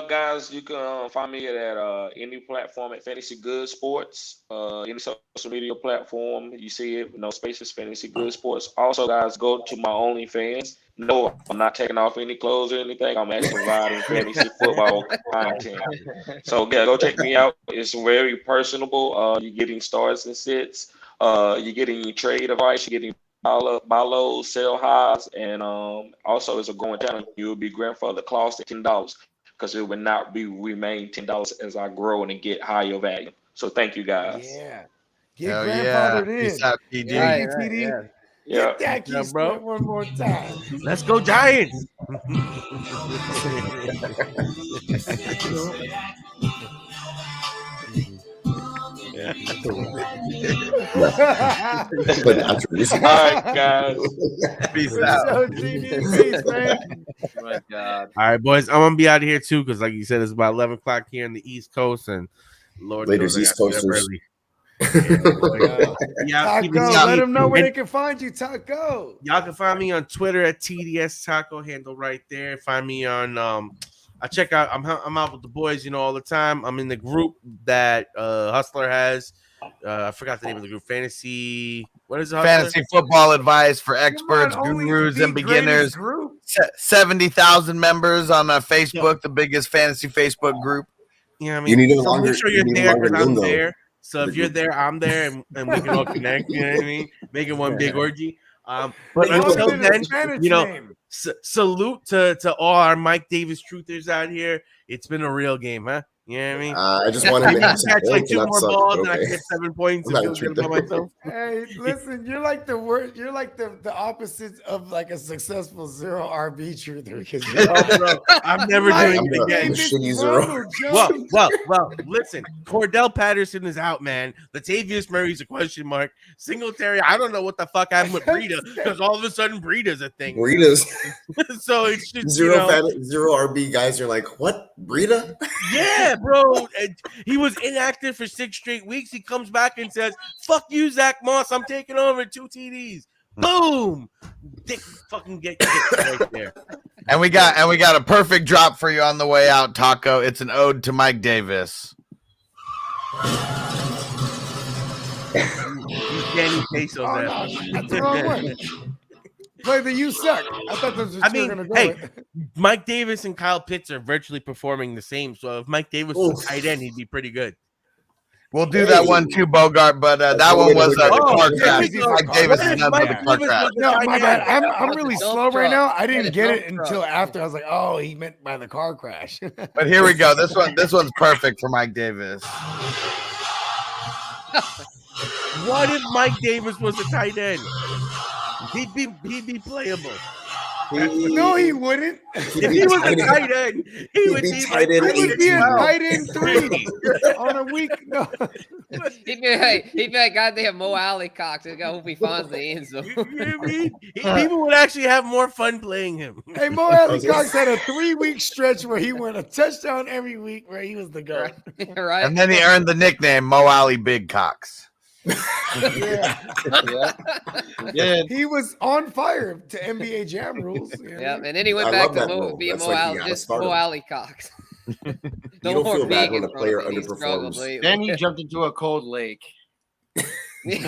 Guys, you can find me at any platform at Fantasy Good Sports, any social media platform. You see it, no spaces, Fantasy Good Sports. Also, guys, go to my OnlyFans. No, I'm not taking off any clothes or anything. I'm actually providing fantasy football content. So, yeah, go check me out. It's very personable. You're getting stars and sits. You're getting trade advice. You're getting buy lows, sell highs, and also it's a growing channel. You'll be grandfather clause to $10 because it will not remain $10 as I grow and get higher value. So thank you guys. Yeah. Get Hell grandfathered in. Peace out, TD. Yeah, Right, TD. yeah. Yeah. Get that key Yeah, bro. split one more time. Let's go Giants. Yeah, But Patriots. All right, guys. Peace For out. sure, GD. Peace, man. Oh my God. All right, boys. I'm gonna be out of here too because, like you said, it's about 11 o'clock here in the East Coast, and Lord Later's knows I East gotta get up Coasters. early. Taco, let them know where they can find you, Taco. Y'all can find me on Twitter at TDS Taco, handle right there. Find me on I check out I'm out with the boys, all the time. I'm in the group that Hustler has. I forgot the name of the group. Fantasy. What is it? Hustler? Fantasy football advice for experts, Come on, only gurus, the and beginners. greatest group. 70,000 members on Facebook, the biggest fantasy Facebook group. You know what I You mean? need a So longer- make sure you you're need a there longer because I'm lingo there. So for if the you're group. there, I'm there, and we can all connect. You know what I mean? Making one big orgy. But They call until it in a then, Spanish name. salute to all our Mike Davis truthers out here. It's been a real game, huh? You know what I mean? I just want him Maybe to I have can catch like 2 not more suck, balls but and I okay. can get 7 points I'm and not feel a good about myself. Hey, listen, you're like the word. You're like the opposite of like a successful zero RB truther. Because Oh, bro, I'm never doing I'm it the- again. the shitty zero. Well, listen, Cordell Patterson is out, man. Latavius Murray's a question mark. Singletary, I don't know what the fuck happened with Breida because all of a sudden Breida's a thing. Breeda's So it's just zero RB guys are like, what? Breida? Yeah, bro. And he was inactive for 6 straight weeks. He comes back and says, "Fuck you, Zach Moss. I'm taking over 2 TDs." Boom. Dick fucking get right there. And we got a perfect drop for you on the way out, Taco. It's an ode to Mike Davis. Danny Pesos. Oh, no, that's the wrong one. Play the "You Suck." I thought that's what I you mean, were gonna go hey, with. Mike Davis and Kyle Pitts are virtually performing the same. So if Mike Davis was tight end, he'd be pretty good. We'll do that one too, Bogart, but that one was the car crash. Mike Davis is done with the car crash. No, my bad. I'm really Dump slow right truck. now. I Yeah, didn't the get dump it truck. until after. I was like, oh, he meant by the car crash. But here we go. This one's perfect for Mike Davis. What if Mike Davis was a tight end? He'd be playable. No, he wouldn't. If he was a tight end, he would be tight like end He would be a 12. tight end 3 on a week. No. He'd be like goddamn Mo Alley Cox. I hope he finds the end zone. You know what I mean? People would actually have more fun playing him. Hey, Mo Alley Cox had a 3-week stretch where he went a touchdown every week where he was the goat. Right? And then he earned the nickname Mo Alley Big Cox. Yeah. Yeah. He was on fire to NBA Jam rules. You know? Yeah, and then he went I back love to that Mo, role. being That's Mo like Alley, you gotta just start Mo him. Alley Cox. You don't feel bad when a player He struggled underperforms. lately. Then he jumped into a cold lake. He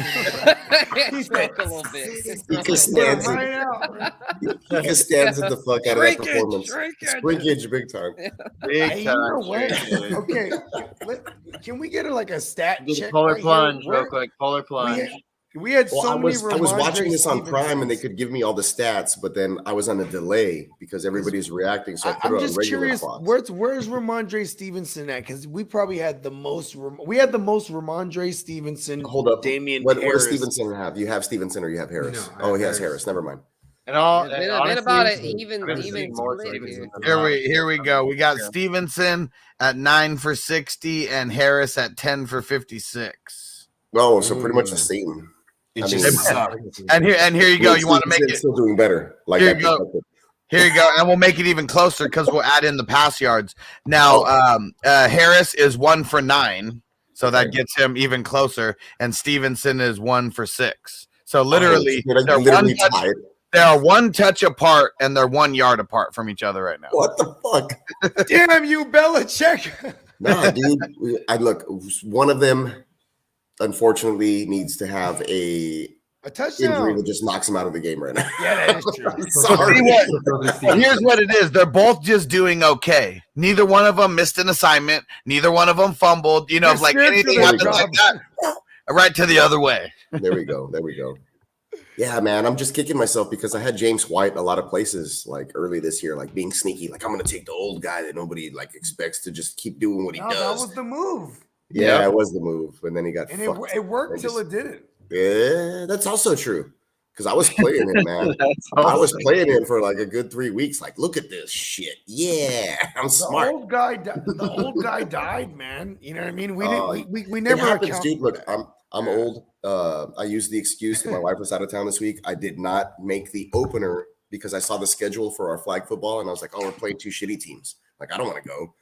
broke a little bit. He just stands Right out, bro. He just stands it the fuck out of that performance. Shrinkage. Shrinkage big time. Big Hey, you time. know what? shrinkage. Okay, can we get a stat Get a check? polar right plunge, here? real quick. Polar plunge. We had Well, so I was many. watching Ramondre this on Prime and they Stevensons. could give me all the stats, but then I was on a delay because everybody's reacting. So I put I'm it on just regular curious, clock. where's Ramondre Stevenson at? Because we probably had the most. We had the most Ramondre Stevenson. Hold up. Damian What does Harris. Stevenson have? You have Stevenson or you have Harris? No, I have He has Harris. Harris. Never mind. And all It's been, and been honestly, about it, I've even seen more split Stevenson here. than Here we go. We got Yeah. Stevenson at 9 for 60 and Harris at 10 for 56. Oh, so pretty much the same. It I just mean- sucked. And here you go. You want to make Stevenson's it. still doing better? Like Here I you go. predicted. Here you go, and we'll make it even closer because we'll add in the pass yards. Now, Harris is 1 for 9, so that gets him even closer. And Stevenson is 1 for 6. So literally, They're they're literally one touch, tied. they are 1 touch apart, and they're 1 yard apart from each other right now. What the fuck? Damn you, Belichick. Nah, dude. I look. One of them, unfortunately, needs to have a A injury touchdown. that just knocks him out of the game right now. Yeah, that is true. Sorry. Here's what it is: they're both just doing okay. Neither one of them missed an assignment. Neither one of them fumbled. You know, if They're like scared for anything their happens like that, right to the other way. There we go. There we go. Yeah, man, I'm just kicking myself because I had James White in a lot of places like early this year, like being sneaky. Like I'm gonna take the old guy that nobody like expects to just keep doing what he No, that does. was the move, Yeah, it was the move, and then he got and fucked. it worked I till just- it didn't. Yeah, that's also true. because I was playing it, man. That's I was awesome. playing it for like a good 3 weeks. Like, look at this shit. Yeah, I'm The smart. old guy died, man. You know what I mean? We Uh, didn't. We It never happens, account dude. for Look, that. I'm old. I used the excuse that my wife was out of town this week. I did not make the opener because I saw the schedule for our flag football, and I was like, oh, we're playing 2 shitty teams. Like, I don't want to go.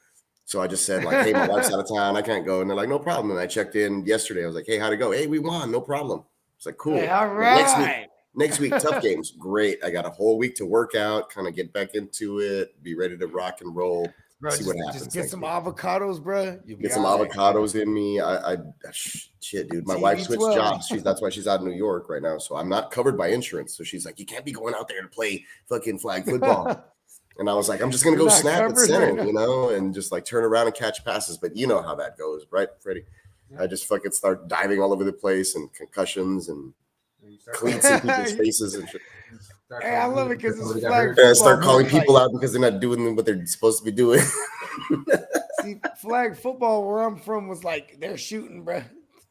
So I just said, like, hey, my wife's out of town. I can't go. And they're like, no problem. And I checked in yesterday. I was like, hey, how'd it go? Hey, we won. No problem. It's like, cool. Hey, all Like, right. next week, tough games. Great. I got a whole week to work out, kind of get back into it, be ready to rock and roll. Bro, See what just happens get next some week. avocados, bro. You'll be Get some all right. avocados in me. Shit, dude. My wife switched TB12. jobs. That's why she's out in New York right now. So I'm not covered by insurance. So she's like, you can't be going out there to play fucking flag football. And I was like, I'm just gonna You're go not snap at covered center, right now. you know, and just like turn around and catch passes. But you know how that goes, right, Freddie? I just fucking start diving all over the place and concussions and cleats in people's faces and shit. Hey, I love it because it's flag And I start football, calling man. people out because they're not doing what they're supposed to be doing. See, flag football where I'm from was like they're shooting, bro.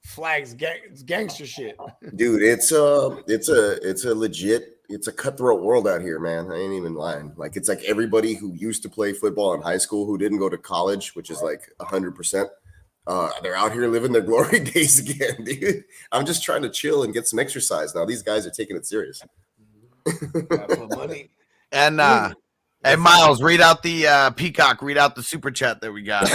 Flags, it's gangster shit. Dude, it's a legit, it's a cutthroat world out here, man. I ain't even lying. Like, it's like everybody who used to play football in high school who didn't go to college, which is like 100%. They're out here living their glory days again, dude. I'm just trying to chill and get some exercise now. These guys are taking it serious. Gotta put money. And hey, Miles, read out the Peacock. Read out the super chat that we got.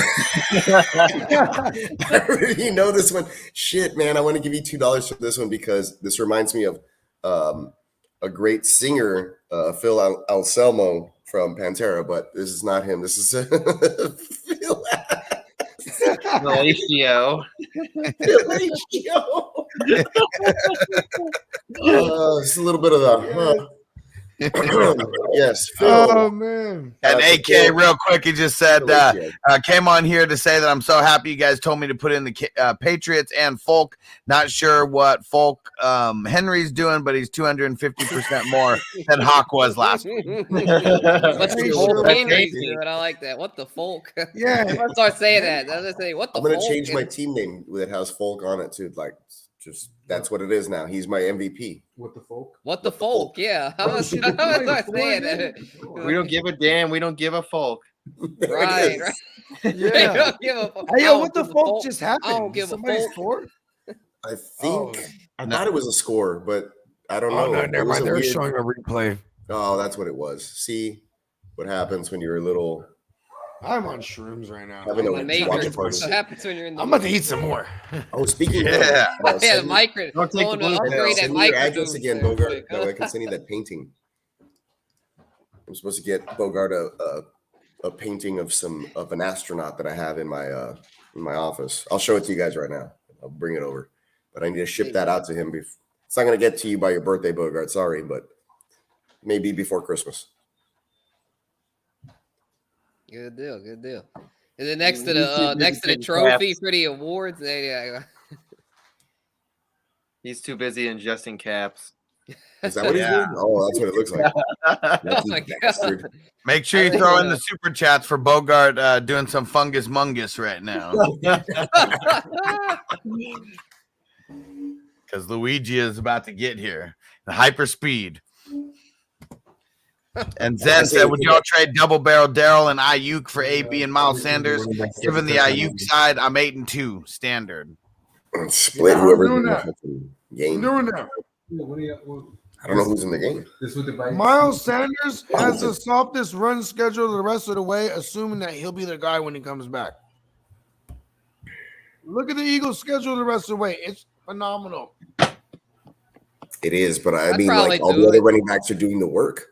I already know this one. Shit, man. I want to give you $2 for this one because this reminds me of a great singer, Phil Anselmo from Pantera, but this is not him. This is Phil. Fellatio. Fellatio. It's a little bit of the yes, Phil. Oh man. And AK, Phil. real quick, he just said, Fellatio. came on here to say that I'm so happy you guys told me to put in the Patriots and Folk. Not sure what Folk Henry's doing, but he's 250% more than Hawk was last week. What's the Pretty folk sure Henry's that's doing? I like that. What the folk? Yeah. I'm gonna start saying that. I'm gonna say what the I'm gonna folk? change my and- team name that has Folk on it too. Like, just that's what it is now. He's my MVP. With the folk. What the folk? Yeah. I'm gonna start saying that. We don't give a damn. We don't give a folk. There it Right, is. right. Yeah. They don't give a fuck. Hey, I yo, don't what the give a fuck just happened? I don't give a Somebody fuck. scored? I think I thought it was a score, but I don't Oh know. no, It never was mind. a They're weird- showing a replay. Oh, that's what it was. See what happens when you're a little. I'm on shrooms right now. Having a The watch Matrix. party. What happens when you're in the I'm about to eat some more. Oh, speaking Yeah. of, yeah, the send me- micro. Don't take the Going to blue pill. upgrade that send me your micro. address again, Bogart. That way I can send you that painting. I'm supposed to get Bogart a painting of an astronaut that I have in my office. I'll show it to you guys right now. I'll bring it over, but I need to ship that out to him. It's not going to get to you by your birthday, Bogart. Sorry, but maybe before Christmas. Good deal. Good deal. And then next to the trophy for the awards, He's too busy ingesting caps. Is that what he's Yeah. doing? Oh, that's what it looks like. oh Lucky my bastard. god. Make sure you throw in the super chats for Bogart doing some fungus mungus right now. Because Luigi is about to get here. The hyper speed. And Zen said, would y'all trade double barrel Daryl and Ayuk for AB and Miles Sanders? Given the Ayuk side, I'm 8-2 standard. Split Yeah, whoever's I'm in doing the that. fucking I'm game. doing that. I don't know who's in the game. This with the bike. Miles Sanders has the softest run schedule the rest of the way, assuming that he'll be the guy when he comes back. Look at the Eagles' schedule the rest of the way. It's phenomenal. It is, but I I'd mean, probably like all do the other it. running backs are doing the work.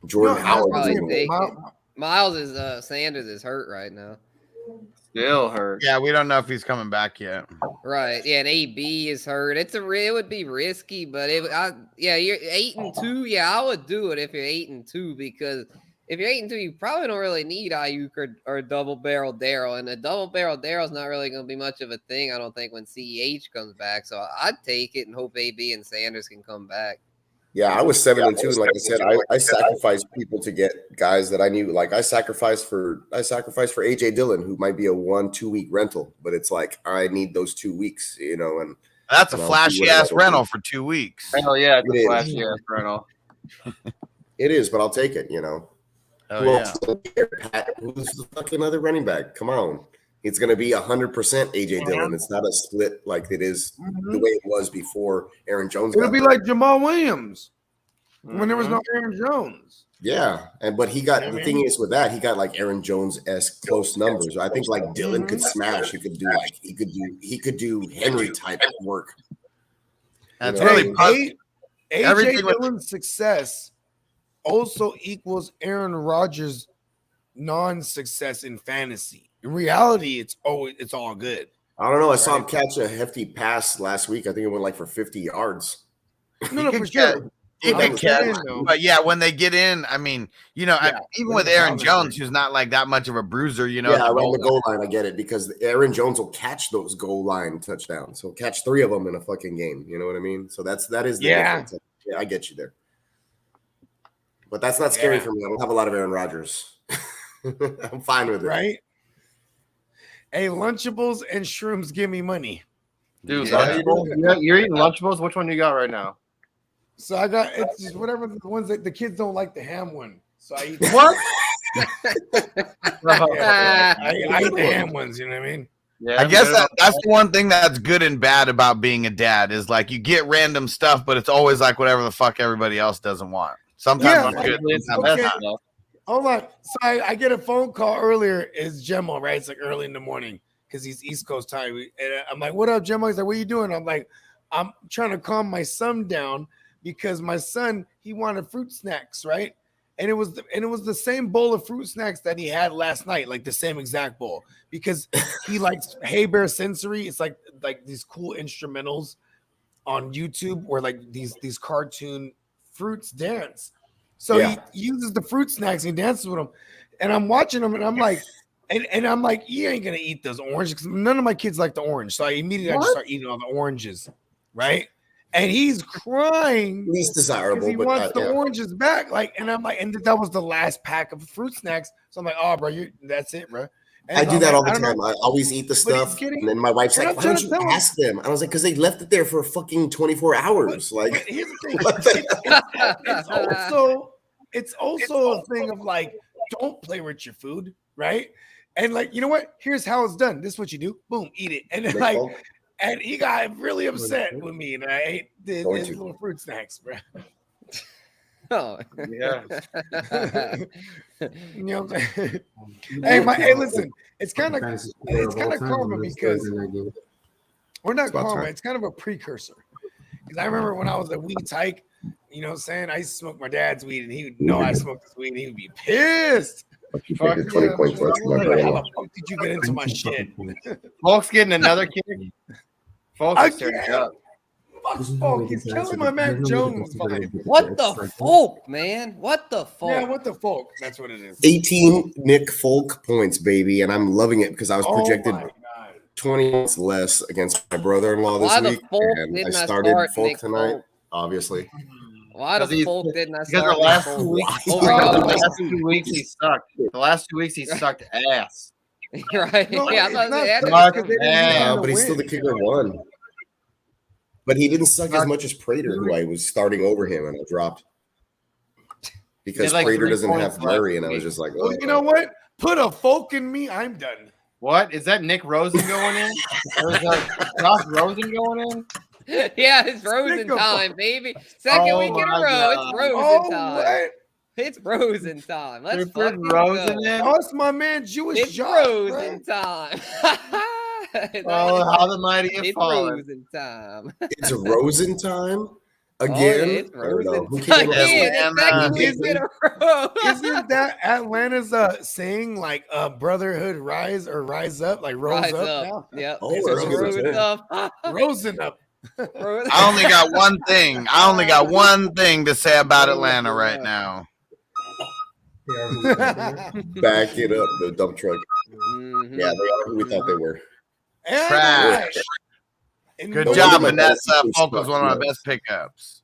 Jordan No, Howard is probably doing the take work. it. Miles is Sanders is hurt right now. Still hurt. Yeah, we don't know if he's coming back yet. Right. Yeah, and AB is hurt. It would be risky, but you're 8-2. Yeah, I would do it if you're 8-2 because if you're 8-2, you probably don't really need Ayuk or double barrel Daryl, and a double barrel Daryl's not really going to be much of a thing. I don't think when CEH comes back. So I'd take it and hope AB and Sanders can come back. Yeah, I was 7-2, and like I said, I sacrificed people to get guys that I knew. Like I sacrificed for AJ Dillon, who might be a 1-2 week rental, but it's like I need those 2 weeks, you know. And That's a And I'll see flashy what ass I rental for 2 weeks. Hell yeah, it's It a is. flashy ass rental. It is, but I'll take it. You know. Oh Who yeah. else is gonna be there? Who's the fucking other running back? Come on. It's going to be 100% AJ Dillon. It's not a split like it is the way it was before Aaron Jones. It'll got be there. like Jamal Williams when there was no Aaron Jones. Yeah, but he got the thing is with that he got like Aaron Jones-esque close numbers. I think like Dillon could smash. He could do Henry type work. That's You know? really AJ Dillon's success also equals Aaron Rodgers' non-success in fantasy. In reality, it's all good. I don't know. I saw him catch a hefty pass last week. I think it went like for 50 yards. No, for sure. He can catch, but yeah, when they get in, I mean, you know, even with Aaron Jones, who's not like that much of a bruiser, you know. Yeah, around the goal line, I get it because Aaron Jones will catch those goal line touchdowns. He'll catch 3 of them in a fucking game. You know what I mean? So that is the difference. Yeah, I get you there. But that's not scary for me. I don't have a lot of Aaron Rodgers. I'm fine with it. Right? Hey, Lunchables and Shrooms, give me money. Dude, you're eating Lunchables? Which one do you got right now? So I got it's just whatever the ones that the kids don't like the ham one. So I eat what? I eat the ham ones, you know what I mean? Yeah, I guess that's the one thing that's good and bad about being a dad is like you get random stuff, but it's always like whatever the fuck everybody else doesn't want. Sometimes it's good. Sometimes it's not. Hold on. So I get a phone call earlier. It's Gemma, right? It's like early in the morning because he's East Coast time. And I'm like, what up, Gemma? He's like, what are you doing? I'm like, I'm trying to calm my son down because my son, he wanted fruit snacks, right? And it was the same bowl of fruit snacks that he had last night, like the same exact bowl, because he likes Hey Bear Sensory. It's like these cool instrumentals on YouTube where like these cartoon fruits dance. So he uses the fruit snacks and he dances with them. And I'm watching them and I'm like, and I'm like, you ain't gonna eat those oranges because none of my kids like the orange. So I immediately just start eating all the oranges, right? And he's crying. Least desirable. He wants the oranges back. Like, and I'm like, and that was the last pack of fruit snacks. So I'm like, oh, bro, that's it, bro. And I do that all the time. I always eat the stuff, and then my wife's like, "Why don't you ask them?" I was like, "Because they left it there for fucking 24 hours." Like, here's the thing. It's also a thing of like, don't play with your food, right? And like, you know what? Here's how it's done. This is what you do. Boom, eat it. And then like, and he got really upset with me, and I ate his little fruit snacks, bro. Oh yeah. You know what I'm saying? Hey, listen, it's kind of karma because we're not karma. It's kind of a precursor. Because I remember when I was a weed tyke, you know what I'm saying? I used to smoke my dad's weed, and he would know I smoked his weed, and he would be pissed. Fuck, 20 points. How the fuck did you get into my shit? Folks getting another kick. Folks turning up. Fuck, he's killing my Mac Jones. What the fuck, man? What the fuck? Yeah, what the fuck? That's what it is. 18 Nick Folk points, baby, and I'm loving it because I was projected 20 points less against my brother-in-law this week, and I started Folk tonight, obviously. Why the fuck didn't I start? Because the last 2 weeks, the last 2 weeks he sucked. The last 2 weeks he sucked ass. Right? No, yeah, but he's still the kicker one. But he didn't suck as much as Prater, who I was starting over him, and I dropped because Prater doesn't have Murray, and I was just like, well, you know what? Put a Folk in me, I'm done. What is that? Nick Rosen going in? Or is that Josh Rosen going in? Yeah, it's Rosen time, baby. Second week in a row, it's Rosen time. What? It's Rosen time. Let's fucking Rosen go. in. Oh, it's my man, Jewish It's Josh, Rosen time. Oh, how the mighty have it's fallen. Rosen time. It's Rosen time again. It's Rosen Who time. Isn't that Atlanta's saying like brotherhood rise or rise up, like rise up now? Yep. Oh, Rosen up. Rosen up. I only got one thing. To say about Atlanta right now. Back it up, the dump truck. Mm-hmm. Yeah, they are who we thought they were. Trash. Good job, Vanessa. Folk was one of my best pickups.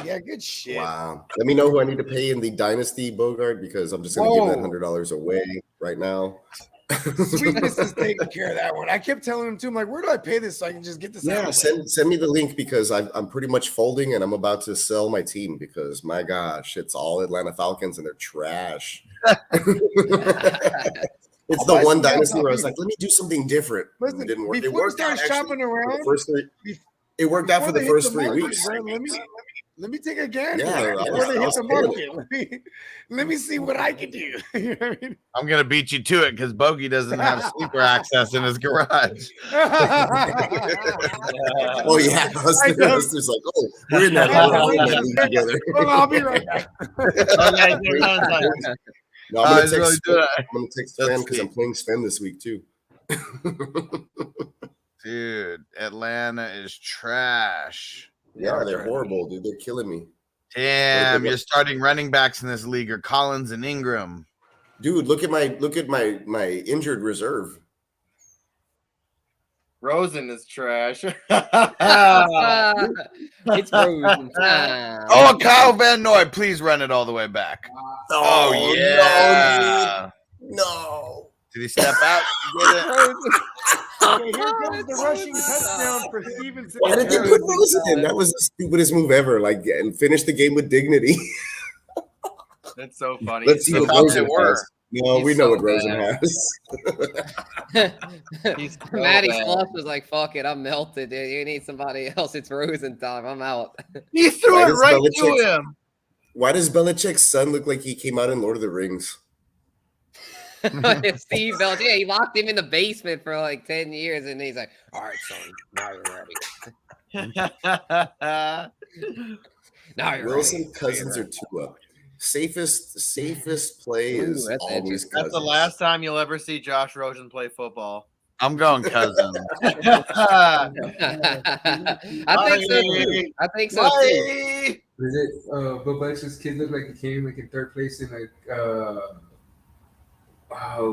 Yeah, good shit. Wow. Let me know who I need to pay in the Dynasty, Bogard, because I'm just going to give that $100 away right now. Sweetness is taking care of that one. I kept telling him too. I'm like, where do I pay this so I can just get this? Yeah, send me the link because I'm pretty much folding and I'm about to sell my team because my gosh, it's all Atlanta Falcons and they're trash. It's the one dynasty where I was like, let me do something different. Listen, It didn't work. before you start shopping around, it worked out for the first 3 weeks. Bro, let me take a gander. Yeah, before they hit the market. Let me see what I can do. You know what I mean? I'm gonna beat you to it because Bogey doesn't have sleeper access in his garage. Oh yeah, Huster's like, oh, we're in that league together. Well, I'll be right back. No, I'm gonna text Sven because I'm playing Sven this week too. Dude, Atlanta is trash. Yeah, they're horrible, dude. They're killing me. Damn, you're starting running backs in this league are Collins and Ingram. Dude, look at my injured reserve. Rosen is trash. It's Rosen time. Oh, Kyle Van Noy, please run it all the way back. Oh yeah. No. Did he step out? Okay, here comes the rushing touchdown for Stevenson. Why did they put Rosen in? That was the stupidest move ever. Like, and finish the game with dignity. That's so funny. Let's see what Rosen has. No, we know so what Rosen has. Matty Slush was like, fuck it, I'm melted, dude. You need somebody else. It's Rosen time. I'm out. He threw it right to him. Why does Belichick's son look like he came out in Lord of the Rings? Steve Belichick, yeah, he locked him in the basement for like 10 years, and he's like, all right, son, now you're ready. Now you're Wilson ready. Cousins are 2 up. Safest play is always Cousins. That's the last time you'll ever see Josh Rosen play football. I'm going Cousins. I think so too. I think so too. Is it Bill Belichick's kid looked like he came like in 3rd place in like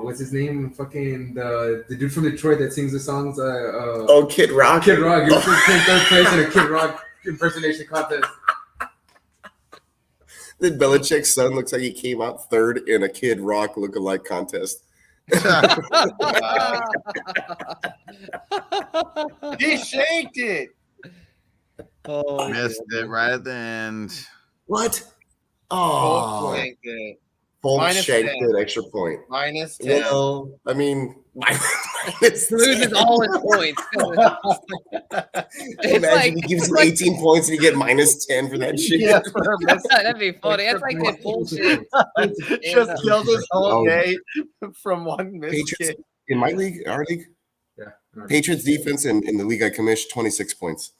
what's his name? Fucking the dude from Detroit that sings the songs. Kid Rock. Kid Rock. He was in 3rd place in a Kid Rock impersonation contest. Then Belichick's son looks like he came out 3rd in a Kid Rock lookalike contest. He shanked it. Oh, Missed it right at the end. What? Oh, Oh, shanked it. Folks -10. shanked it, extra point. -10. Well, I mean, loses all his points. Imagine he gives him 18 points and you get -10 for that shit. Yeah, That'd be funny. That's like that bullshit. just killed his whole day from one missed Patriots kick. in my league, our league. Yeah. Patriots defense in the league I commissioned 26 points.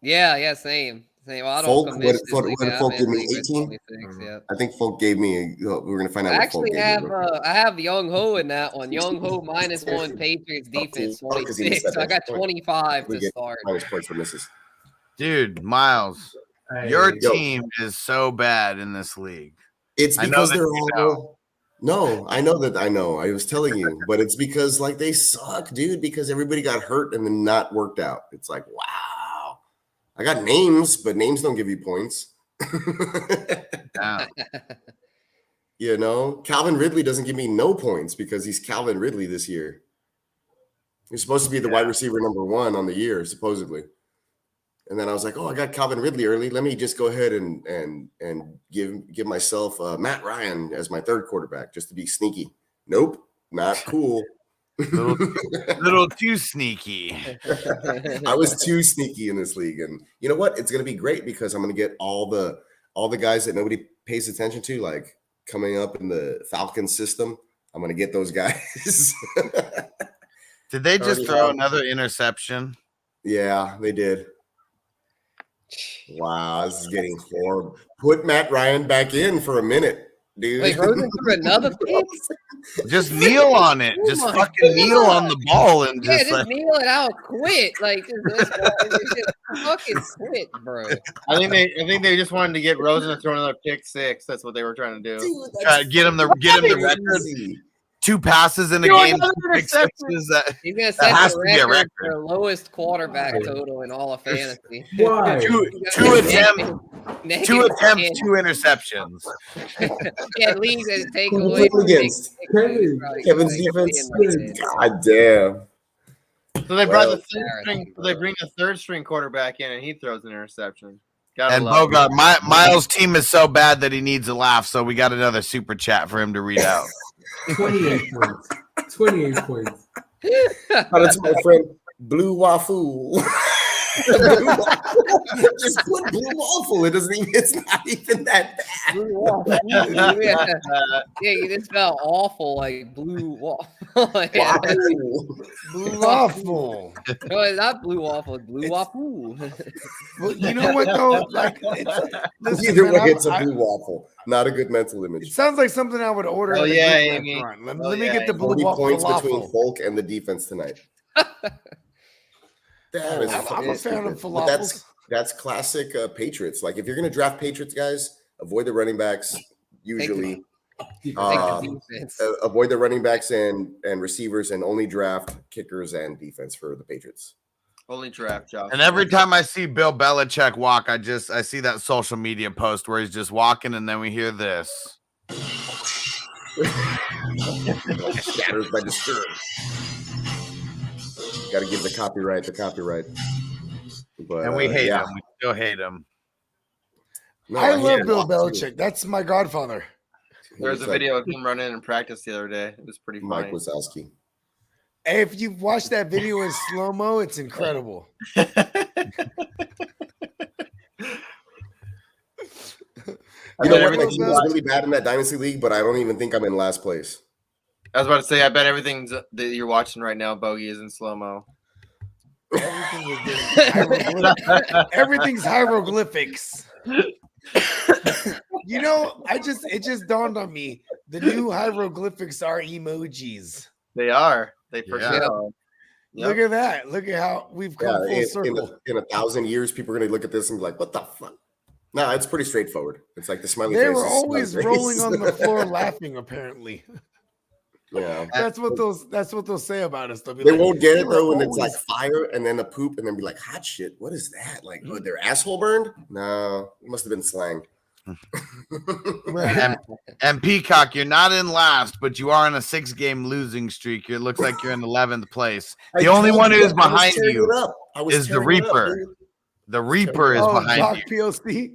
Yeah, same. Well, I don't Folk, commit this what week. did I'm Folk in give me? league with 18? 26, yeah. I think Folk gave me. We're gonna find out. I what Folk actually gave have me. I have Young Ho in that one. Young Ho -1 Patriots defense 26. So I got 25 We to get start. minus points for misses. Dude, Miles, your team is so bad in this league. It's I know because that they're you all. No, I know that. I know. I was telling you, but it's because like they suck, dude. Because everybody got hurt and then not worked out. It's like, wow. I got names, but names don't give you points. Yeah. You know, Calvin Ridley doesn't give me no points because he's Calvin Ridley this year. He's supposed to be the wide receiver #1 on the year, supposedly. And then I was like, oh, I got Calvin Ridley early. Let me just go ahead and give myself Matt Ryan as my 3rd quarterback just to be sneaky. Nope, not cool. Little too sneaky. I was too sneaky in this league, and you know what? It's going to be great because I'm going to get all the guys that nobody pays attention to, like coming up in the Falcons system. I'm going to get those guys. Did they just throw another interception? Yeah, they did. Wow, this is getting horrible. Put Matt Ryan back in for a minute, dude. Wait, Rosen threw another pick? Just kneel on it. Just fucking kneel on the ball and Yeah, just just kneel it out, quit. Like, just fucking quit, bro. I think they just wanted to get Rosen to throw another pick 6. That's what they were trying to do. Dude, try to get him the record. crazy. 2 passes in a Yo, game. another 2 pick interception. sixes, that He's gonna that set has the to be a record record. for lowest quarterback total in all of fantasy. Why? Two Negative 2 attempts, 10. 2 interceptions. Yeah, leagues that take Who away. played against? Kevin's defense. God damn. So they brought Well, the third string. They bring the third string quarterback in, and he throws an interception. Gotta And love it. Bogard, Miles' team is so bad that he needs a laugh, so we got another super chat for him to read out. 28 points. 28 points. Shout out to my friend Blue Waffle. Just put Blue Waffle. It doesn't even. It's not even that bad. Yeah, you just felt awful, like blue waffle. Blue waffle. No, it's not blue waffle, it's blue waffle. Well, you know what though? Like, listen, Either man, way, it's a Blue Waffle. Not a good mental it image. sounds like something I would order. Oh, at a yeah, Greek Amy. restaurant. Let Oh, me yeah, get the Amy. blue 40 waffle. points between Falafel. Folk and the defense tonight. That is I'm fucking a fan of stupid. But falafels. that's classic Patriots. Like if you're gonna draft Patriots guys, avoid the running backs. Usually, Take the defense. avoid the running backs and receivers, and only draft kickers and defense for the Patriots. Only draft, Josh. And every time I see Bill Belichick walk, I see that social media post where he's just walking, and then we hear this. Shatters by disturb. Got to give the copyright. But, And we hate him. We still hate him. No, I love hate Bill him too. Belichick. That's my godfather. There's a It's like video of him running in practice the other day. It was pretty funny. Mike Wazowski. Hey, if you've watched that video in slow mo, it's incredible. I know everything everything was really bad in that dynasty league, but I don't even think I'm in last place. I was about to say, I bet everything that you're watching right now, Bogey, is in slow mo. Everything is everything's hieroglyphics. You know, it just dawned on me. The new hieroglyphics are emojis. They are. They for Yeah. sure are. Yep. Look at that. Look at how we've come full circle. In 1,000 years, people are going to look at this and be like, what the fuck? No, it's pretty straightforward. It's like the smiley They face. were is always smiley rolling face. on the floor laughing, apparently. Yeah. That's what they'll say about us. They'll be They like, won't get "They it were though when it's like always-" fire and then a poop and then be like, hot shit. What is that? Like, oh, their asshole burned? No, it must have been slang. And Peacock, you're not in last, but you are in a 6-game losing streak. It looks like you're in 11th place. The only one who's behind you is the Reaper. The Reaper is behind Doc you. PLC.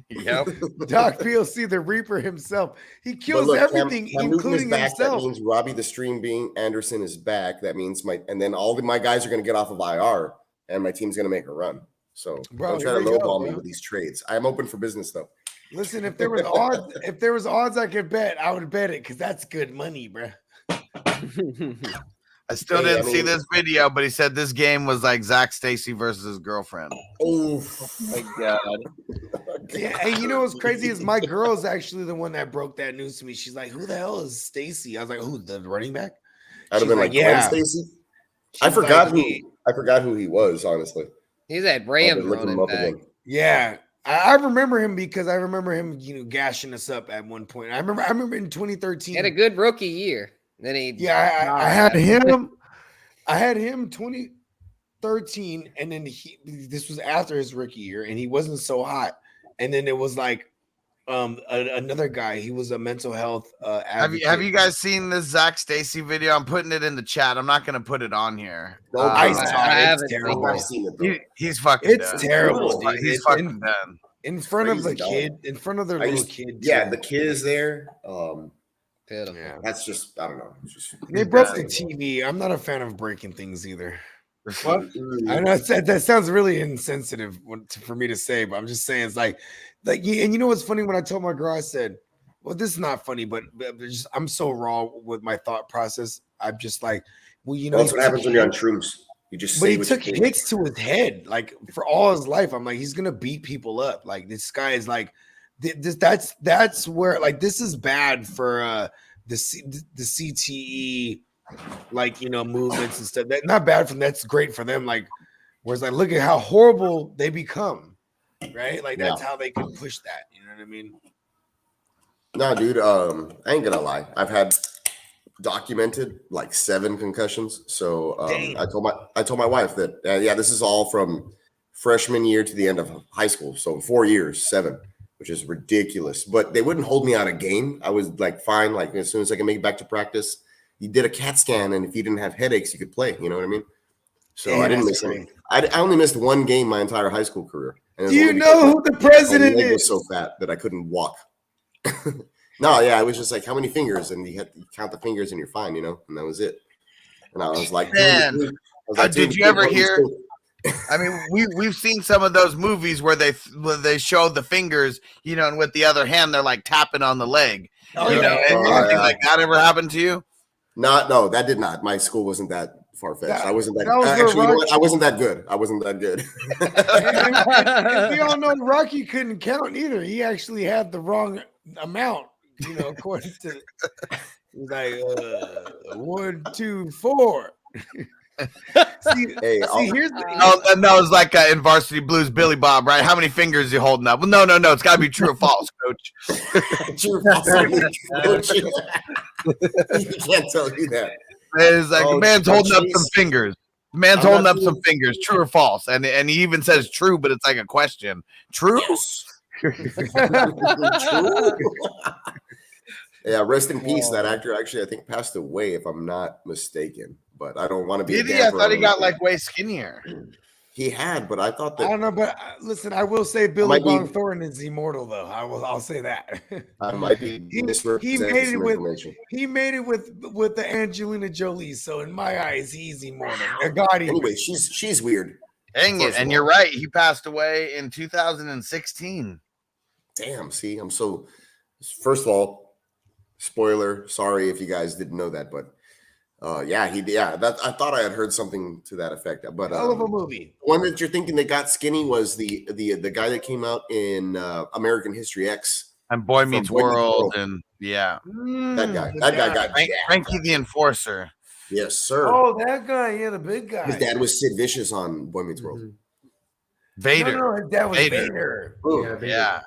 Yep. Doc PLC, the Reaper himself. He But kills look, everything, Cam Newton is including back. That himself. means Robbie the Stream Being Anderson is back. That means and then all my guys are going to get off of IR and my team's going to make a run. So Bro, don't try to here we go, lowball me bro. with these trades. I'm open for business though. Listen, if there was odds I could bet, I would bet it because that's good money, bro. I still didn't see this video, but he said this game was like Zach Stacy versus his girlfriend. Oh my God. Yeah, and you know what's crazy is my girl is actually the one that broke that news to me. She's like, "Who the hell is Stacy?" I was like, "Who, the running back?" I'd have been like, "Yeah." Stacy. I forgot who he was, honestly. He's at I've Rams been looking him running up back. again. Yeah, I remember him because I remember him, gashing us up at one point. I remember in 2013. He had a good rookie year. Then he I had him. I had him 2013, and then this was after his rookie year, and he wasn't so hot. And then it was like another guy. He was a mental health advocate. Have you guys seen this Zach Stacy video? I'm putting it in the chat. I'm not going to put it on here. I haven't seen I've seen it. Though. He's fucking It's done. terrible, dude. He's It's fucking done. in front of the Crazy, dog. kid, in front of their little kid. Yeah, too. the kid is there. Pitiful. Yeah. That's just I don't know. It's just, They broke the TV. I'm not a fan of breaking things either. What? I know that sounds really insensitive for me to say, but I'm just saying it's like, and you know what's funny? When I told my girl, I said, "Well, this is not funny, but I'm so raw with my thought process. I'm just like, well, that's what happens when you're on shrooms. You just But say he what took you think. hits to his head, like for all his life. I'm like, he's gonna beat people up. Like this guy is like, that's where like this is bad for the CTE, like movements and stuff. That not bad for them. That's great for them. Like, whereas like, look at how horrible they become, right? Like that's how they can push that. You know what I mean? No, dude. I ain't gonna lie. I've had documented like 7 concussions. So I told my wife that this is all from freshman year to the end of high school. So 4 years, 7, which is ridiculous. But they wouldn't hold me out a game. I was like fine. Like as soon as I can make it back to practice, you did a CAT scan, and if you didn't have headaches, you could play. You know what I mean? So I didn't miss any. I only missed 1 game my entire high school career. And do you know who the president my leg is? was so fat that I couldn't walk. No, yeah, it was just like how many fingers, and you had to count the fingers, and you're fine, you know. And that was it. And I was like, man, did you ever hear? I mean, we've seen some of those movies where they show the fingers, you know, and with the other hand they're like tapping on the leg. Oh, you know, anything like that ever happened to you? No, that did not. My school wasn't that far-fetched. I wasn't that actually, you know what? I wasn't that good. I wasn't that good. and we all know Rocky couldn't count either. He actually had the wrong amount, you know, according to like 1, 2, 4. see, here's and that was like in Varsity Blues, Billy Bob, right? How many fingers you holding up? Well, no, it's got to be true or false, coach. True or false? You can't tell you that. It's like the man's holding up some fingers. The man's holding up some fingers. True or false? And he even says true, but it's like a question. True. Yes. True. Yeah, rest in peace. That actor actually, I think, passed away, if I'm not mistaken. But I don't want to be. Did he? I thought he got like way skinnier. He had, but I thought that. I don't know, but listen, I will say Billy Bob Thornton is immortal, though. I'll say that. I might be. He made it with the Angelina Jolie. So in my eyes, he's immortal. Anyway, she's weird. Dang it! And you're right. He passed away in 2016. Damn. See, I'm so. First of all, spoiler. Sorry if you guys didn't know that, but. That I thought I had heard something to that effect. But hell of a movie. One that you're thinking that got skinny was the guy that came out in American History X and Boy Meets World, and that guy got Frankie the Enforcer. Yes, sir. Oh, that guy, the big guy. His dad was Sid Vicious on Boy Meets World. Vader. No, his dad was Vader. Yeah.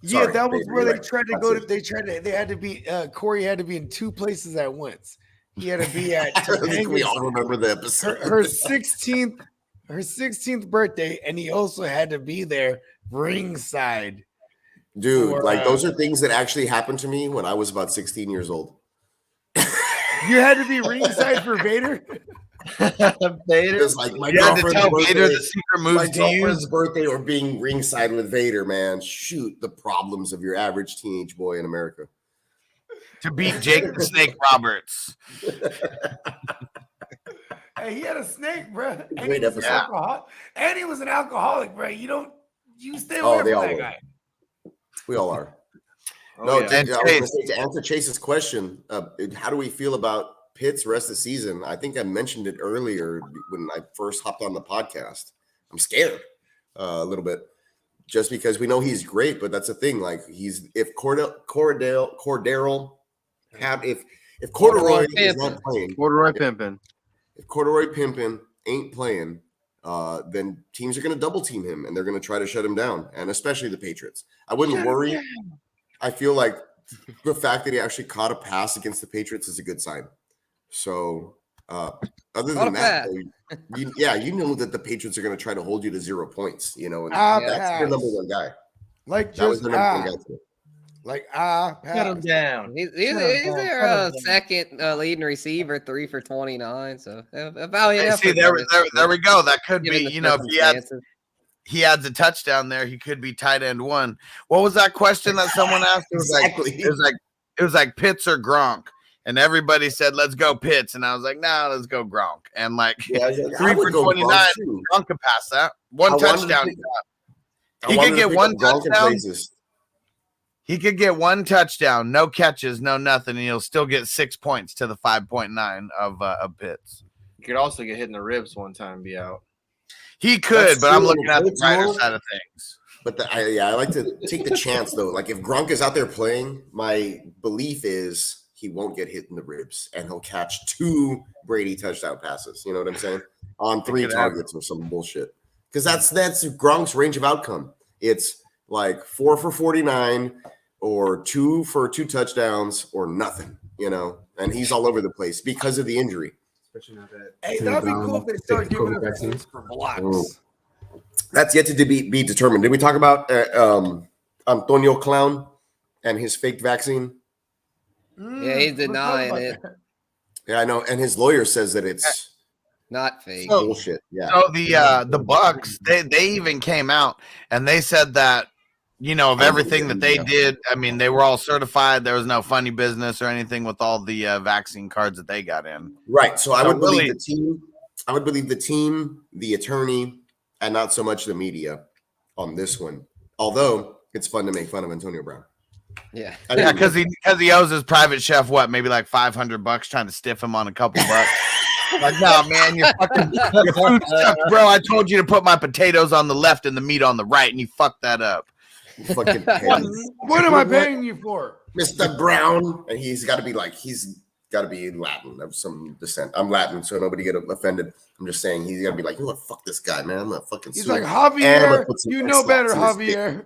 Yeah, that was where they tried to go to. They had to be. Corey had to be in 2 places at once. He had to be at. I think we all remember the episode. Her 16th birthday, and he also had to be there ringside. Dude, those are things that actually happened to me when I was about 16 years old. You had to be ringside for Vader. Vader, like my girlfriend's birthday, the secret moves to use birthday, or being ringside with Vader. Man, shoot the problems of your average teenage boy in America. To beat Jake the Snake Roberts. Hey, he had a snake, bro. And Great episode. And he was an alcoholic, bro. You stay away from that guy. To answer Chase's question, how do we feel about Pitt's rest of the season? I think I mentioned it earlier when I first hopped on the podcast. I'm scared a little bit. Just because we know he's great, but that's the thing. Like if Corduroy is not playing, if Corduroy Pimpin ain't playing, then teams are going to double team him and they're going to try to shut him down, and especially the Patriots. I wouldn't worry. I feel like the fact that he actually caught a pass against the Patriots is a good sign. So other than that, you know that the Patriots are going to try to hold you to 0 points, you know, and that's the number one guy. Cut him down. He's their second leading receiver, 3 for 29. So a valiant effort. See, there we go. That could be, you know, if he adds a touchdown there, he could be tight end 1. What was that question that someone asked? It was like Pitts or Gronk. And everybody said, let's go Pitts. And I was like, nah, let's go Gronk. And 3 for 29, Gronk could pass that. One touchdown. He could get one touchdown. He could get one touchdown, no catches, no nothing, and he'll still get 6 points to the 5.9 of Pitts. He could also get hit in the ribs one time and be out. He could, but I'm looking at the brighter side of things. But I like to take the chance, though. Like, if Gronk is out there playing, my belief is he won't get hit in the ribs, and he'll catch 2 Brady touchdown passes. You know what I'm saying? On 3 targets or some bullshit. Because that's Gronk's range of outcome. It's like 4 for 49 or 2 for 2 touchdowns or nothing. you know, and he's all over the place because of the injury. Especially now that Hey, Antonio that'd be Brown cool if they start took giving COVID us vaccine. points for blocks. Mm. That's yet to be determined. Did we talk about Antonio Clown and his fake vaccine? Yeah, he's denying it. Yeah, I know. And his lawyer says that it's Not fake. bullshit. Yeah. So the Bucks, they even came out and they said that, you know, of everything that they did, I mean, they were all certified. There was no funny business or anything with all the vaccine cards that they got in. Right. So I would really- believe the team. I would believe the team, the attorney, and not so much the media on this one. Although it's fun to make fun of Antonio Brown. Yeah. Yeah, because he owes his private chef maybe like $500 trying to stiff him on a couple bucks. Like, no, man, your food sucks, bro. I told you to put my potatoes on the left and the meat on the right, and you fucked that up. Fucking What am I paying you for, Mr. Brown? And he's got to be Latin of some descent. I'm Latin, so nobody get offended. I'm just saying he's got to be like, you know what, fuck this guy, man. I'm gonna fucking. He's sue like, him. Javier, you know better, Javier.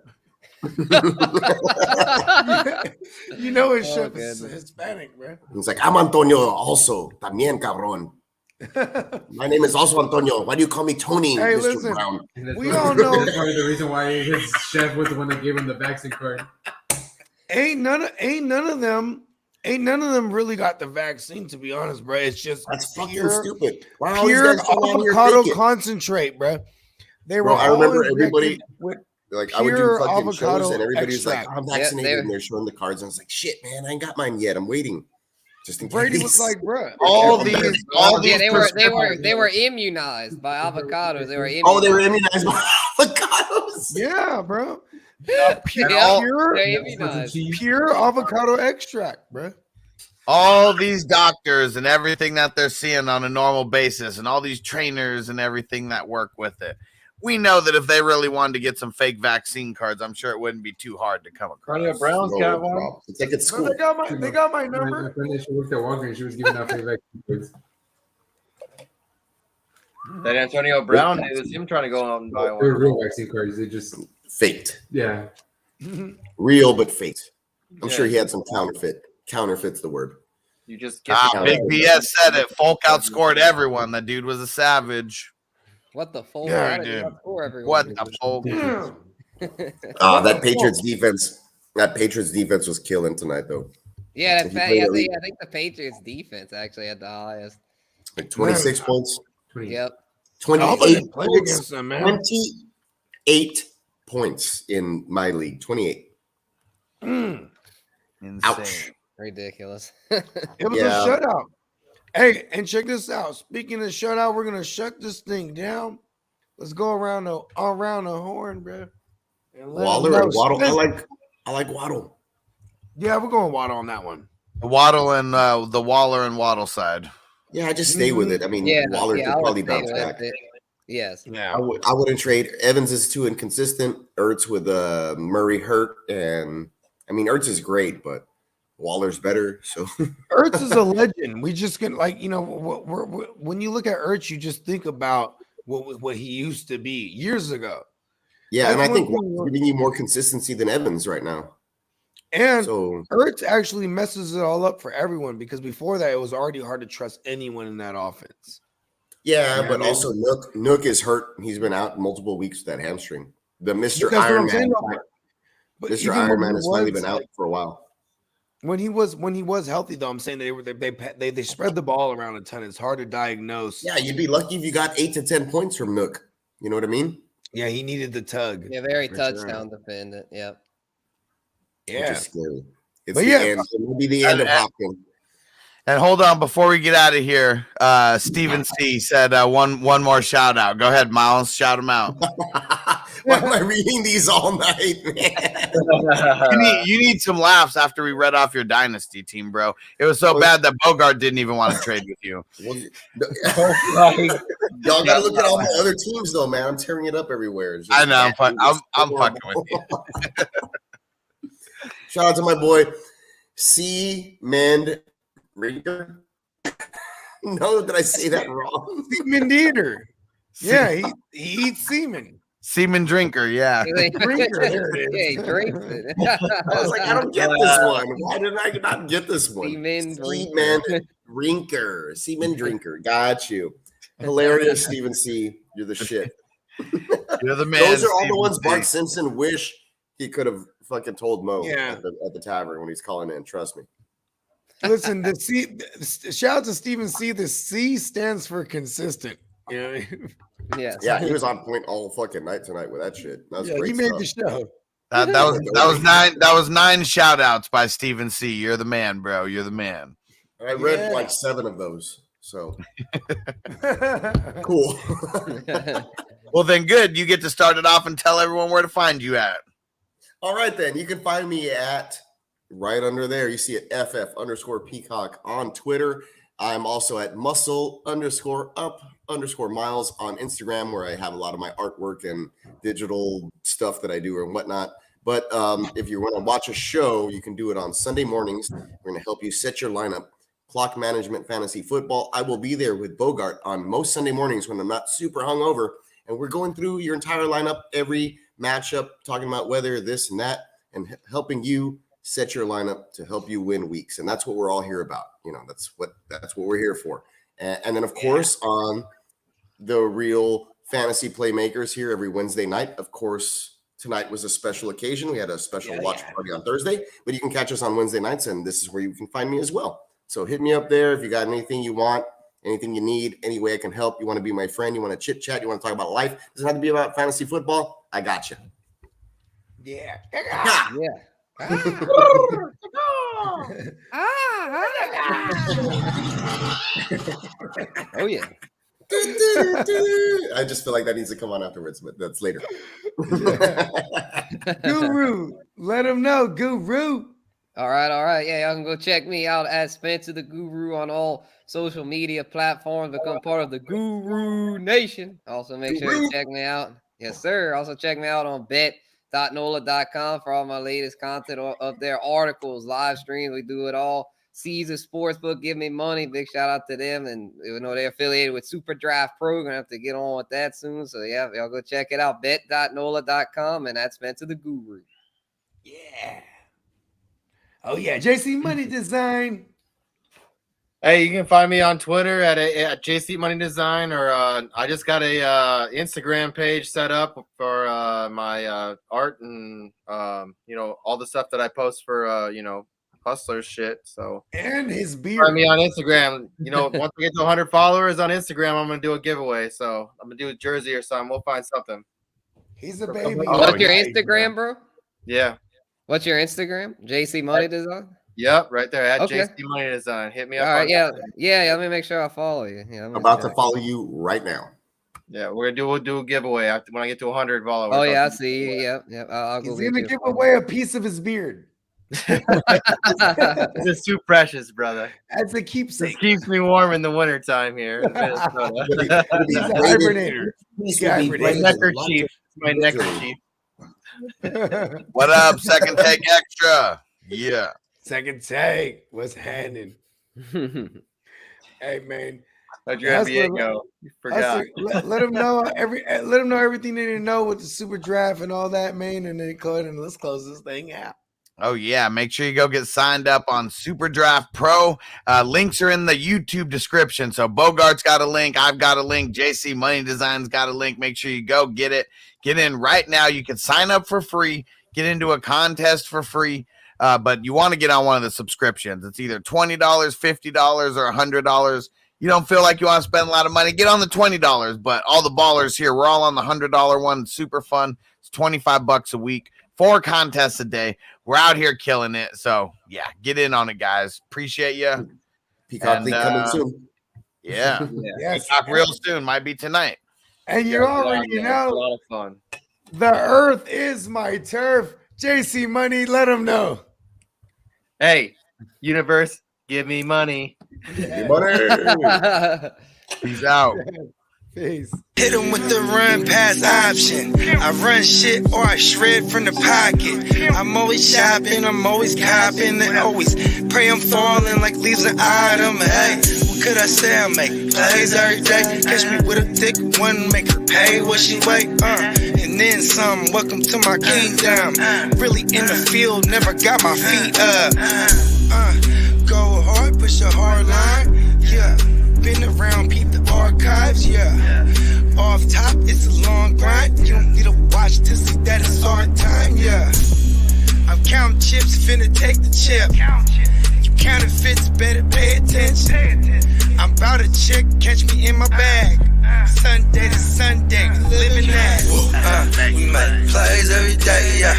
Javier. You know his chef is goodness. Hispanic, bro. He's like, I'm Antonio also. También, cabrón. My name is also Antonio. Why do you call me Tony, Hey, Mr. listen. Brown? And that's We probably- all know- that's probably the reason why his chef was the one that gave him the vaccine card. Ain't none of them really got the vaccine, to be honest, bro. It's just That's fucking pure, stupid. Why are all these pure guys still out here avocado faking? concentrate, bro. They were Bro, I all remember injected everybody- with Like I would do pure fucking avocado shows and everybody's extract. like, I'm Yeah, vaccinated, and they're showing the cards. And I was like, shit, man, I ain't got mine yet. I'm waiting. Just in Brady case. was like, bro, All Yeah, these they were immunized by avocados. They were immunized. Oh, they were immunized by avocados. yeah, bro. Yeah, Pure, they're immunized. pure avocado extract, bro. all these doctors and everything that they're seeing on a normal basis, and all these trainers and everything that work with it. We know that if they really wanted to get some fake vaccine cards, I'm sure it wouldn't be too hard to come across. Antonio Brown's No got one. problem. It's like at Bro, school. they got my My number. friend that she worked at Walgreens, she was giving out free vaccine cards. That Antonio Brown, it was him trying to go out and buy They were one. real vaccine cards. They just, Faked. yeah. Real, but faked. I'm Yeah. sure he had some counterfeit. Counterfeit's the word. You just get the Big BS said it. Folk outscored everyone. That dude was a savage. What the fuck? Yeah, How did dude. you outscore everyone? What the folk? That Patriots defense. That Patriots defense was killing tonight, though. Yeah, If you play elite. I think the Patriots defense actually had the highest. Like 26 points, 20. Yep. 28 Play points, against them, man. 28 points in my league. 28. Insane. Ouch. Ridiculous. It was Yeah. a shutout. Hey, and check this out. Speaking of shutout, we're gonna shut this thing down. Let's go around the horn, bro. And let Waller them and know. Waddle. I like Waddle. Yeah, we're going Waddle on that one. Waddle and the Waller and Waddle side. Yeah, I just stay with it. I mean, Yeah, Waller yeah, could I would probably stay bounce with back. it. Yes. Yeah. I wouldn't trade. Evans is too inconsistent. Ertz with Murray hurt, and I mean Ertz is great, but Waller's better. So Ertz is a legend. We just can when you look at Ertz, you just think about what he used to be years ago. yeah, and I That's think one thing- Waller's giving you more consistency than Evans right now. And So Ertz actually messes it all up for everyone because before that, it was already hard to trust anyone in that offense. yeah, Yeah, but man. also Nook is hurt. He's been out multiple weeks with that hamstring. The Mr. That's what Iron I'm saying, Man, though. But Mr. even Iron when Man he has finally was- been out for a while. When he was healthy, though, I'm saying they spread the ball around a ton. It's hard to diagnose. Yeah, you'd be lucky if you got 8 to 10 points from Nook. You know what I mean? Yeah, he needed the tug. Yeah, very For sure. touchdown dependent. Yep. Which Yeah. is scary. It's But the yeah. end. It will be the end of Hopkins. And hold on, before we get out of here, Steven C said one more shout out. Go ahead, Miles. Shout him out. Why am I reading these all night, man? You need some laughs after we read off your dynasty team, bro. It was so bad that Bogard didn't even want to trade with you. Y'all gotta look at all my other teams, though, man. I'm tearing it up everywhere. It's just I know. bad. I'm fucking with you. Shout out to my boy C. Mend Reader. No, did I say that wrong? Semen eater. Yeah, he eats semen. Semen drinker, yeah. Drinker, there it is. Yeah, he drinks it. I was like, I don't get this one. Why did I not get this one? Semen drinker. Semen drinker. Got you. Hilarious, Steven C. You're the shit. You're the man. Those are all the Steven ones C. Bart Simpson wish he could have fucking told Mo Yeah. at the tavern when he's calling in. Trust me. Listen, the C. Shout out to Steven C. The C stands for consistent. You know what I mean? Yes. Yeah, he was on point all fucking night tonight with that shit. That was Yeah, great he made stuff. the show. That was 9 shout outs by Steven C. You're the man, bro. You're the man. I read Yeah. like 7 of those. So cool. Well, then good. You get to start it off and tell everyone where to find you at. All right, then. You can find me at right under there. You see it FF_Peacock on Twitter. I'm also at muscle_up_miles on Instagram, where I have a lot of my artwork and digital stuff that I do and whatnot. But if you want to watch a show, you can do it on Sunday mornings. We're going to help you set your lineup. Clock Management Fantasy Football. I will be there with Bogart on most Sunday mornings when I'm not super hungover. And we're going through your entire lineup, every matchup, talking about weather, this and that, and helping you set your lineup to help you win weeks. And that's what we're all here about. You know, that's what we're here for. And then, of course, on the Real Fantasy Playmakers here every Wednesday night. Of course, tonight was a special occasion. We had a special watch party on Thursday, but you can catch us on Wednesday nights, and this is where you can find me as well. So hit me up there if you got anything you want, anything you need, any way I can help. You want to be my friend, you want to chit chat, you want to talk about life. Doesn't have to be about fantasy football. I got you. Yeah. Oh yeah. I just feel like that needs to come on afterwards, but that's later. Guru, let him know, Guru. All right. Yeah, y'all can go check me out at Spencer the Guru on all social media platforms. Become part of the Guru Nation. Also, make sure you check me out. Yes, sir. Also, check me out on bet.nola.com for all my latest content up there, articles, live streams. We do it all. Caesar Sportsbook, give me money. Big shout out to them. And you know they're affiliated with Super Draft Pro. Gonna have to get on with that soon. So yeah, y'all go check it out. Bet.nola.com and that's Spencer the Guru. Yeah. Oh yeah, JC Money Design. Hey, you can find me on Twitter at JC Money Design, or I just got a Instagram page set up for my art and all the stuff that I post for hustler shit. So And his beard. find me on Instagram. Once we get to 100 followers on Instagram, I'm gonna do a giveaway. So I'm gonna do a jersey or something. We'll find something. He's a baby. What's your Instagram, bro? Yeah. What's your Instagram? JC Money Design? Yep, right there at Okay. JC Money Design. Hit me up. All right, on yeah. Let me make sure I follow you. Yeah, I'm about to follow you right now. Yeah, we'll do a giveaway after when I get to 100 followers. Oh yeah, I I'll see you. Yep. I'll go. He's gonna give away a piece of his beard. This is too precious, brother. As a keepsake. It keeps me warm in the wintertime here in Minnesota. He's a hibernator. He's a My hibernator. neckerchief. My neckerchief. What up, Second Take Extra? Yeah. Second take. What's happening? Hey man. How'd your Hustler, NBA go? You forgot. Let them know everything they need to know with the super draft and all that, man. And then go ahead and let's close this thing out. Oh, yeah. Make sure you go get signed up on Super Draft Pro. Links are in the YouTube description. So Bogart's got a link. I've got a link. JC Money Design's got a link. Make sure you go get it. Get in right now. You can sign up for free. Get into a contest for free. But you want to get on one of the subscriptions. It's either $20, $50, or $100. You don't feel like you want to spend a lot of money, get on the $20. But all the ballers here, we're all on the $100 one. Super fun. It's $25 a week. 4 contests a day. We're out here killing it. So, yeah, get in on it, guys. Appreciate you. Peacock League coming soon. Yeah. Yes. Peacock real soon. Might be tonight. And you already It's a know lot of fun. the earth is my turf. JC Money, let them know. Hey, universe, give me money. Peace out. Peace. Hit him with the run pass option. I run shit or I shred from the pocket. I'm always shopping, I'm always copping, and always pray I'm falling like leaves an item. Hey, could I say? I make plays every day. Catch me with a thick one, make her pay what she weigh. And then some. Welcome to my kingdom. Really in the field, never got my feet up. Go hard, push a hard line. Yeah, been around, peep the archives. Yeah, off top, it's a long grind. You don't need to watch to see that it's hard time. Yeah, I'm counting chips, finna take the chip. You counterfeits, better pay attention. I'm about a chick, catch me in my bag. Sunday to Sunday, we living that. We make plays every day, yeah.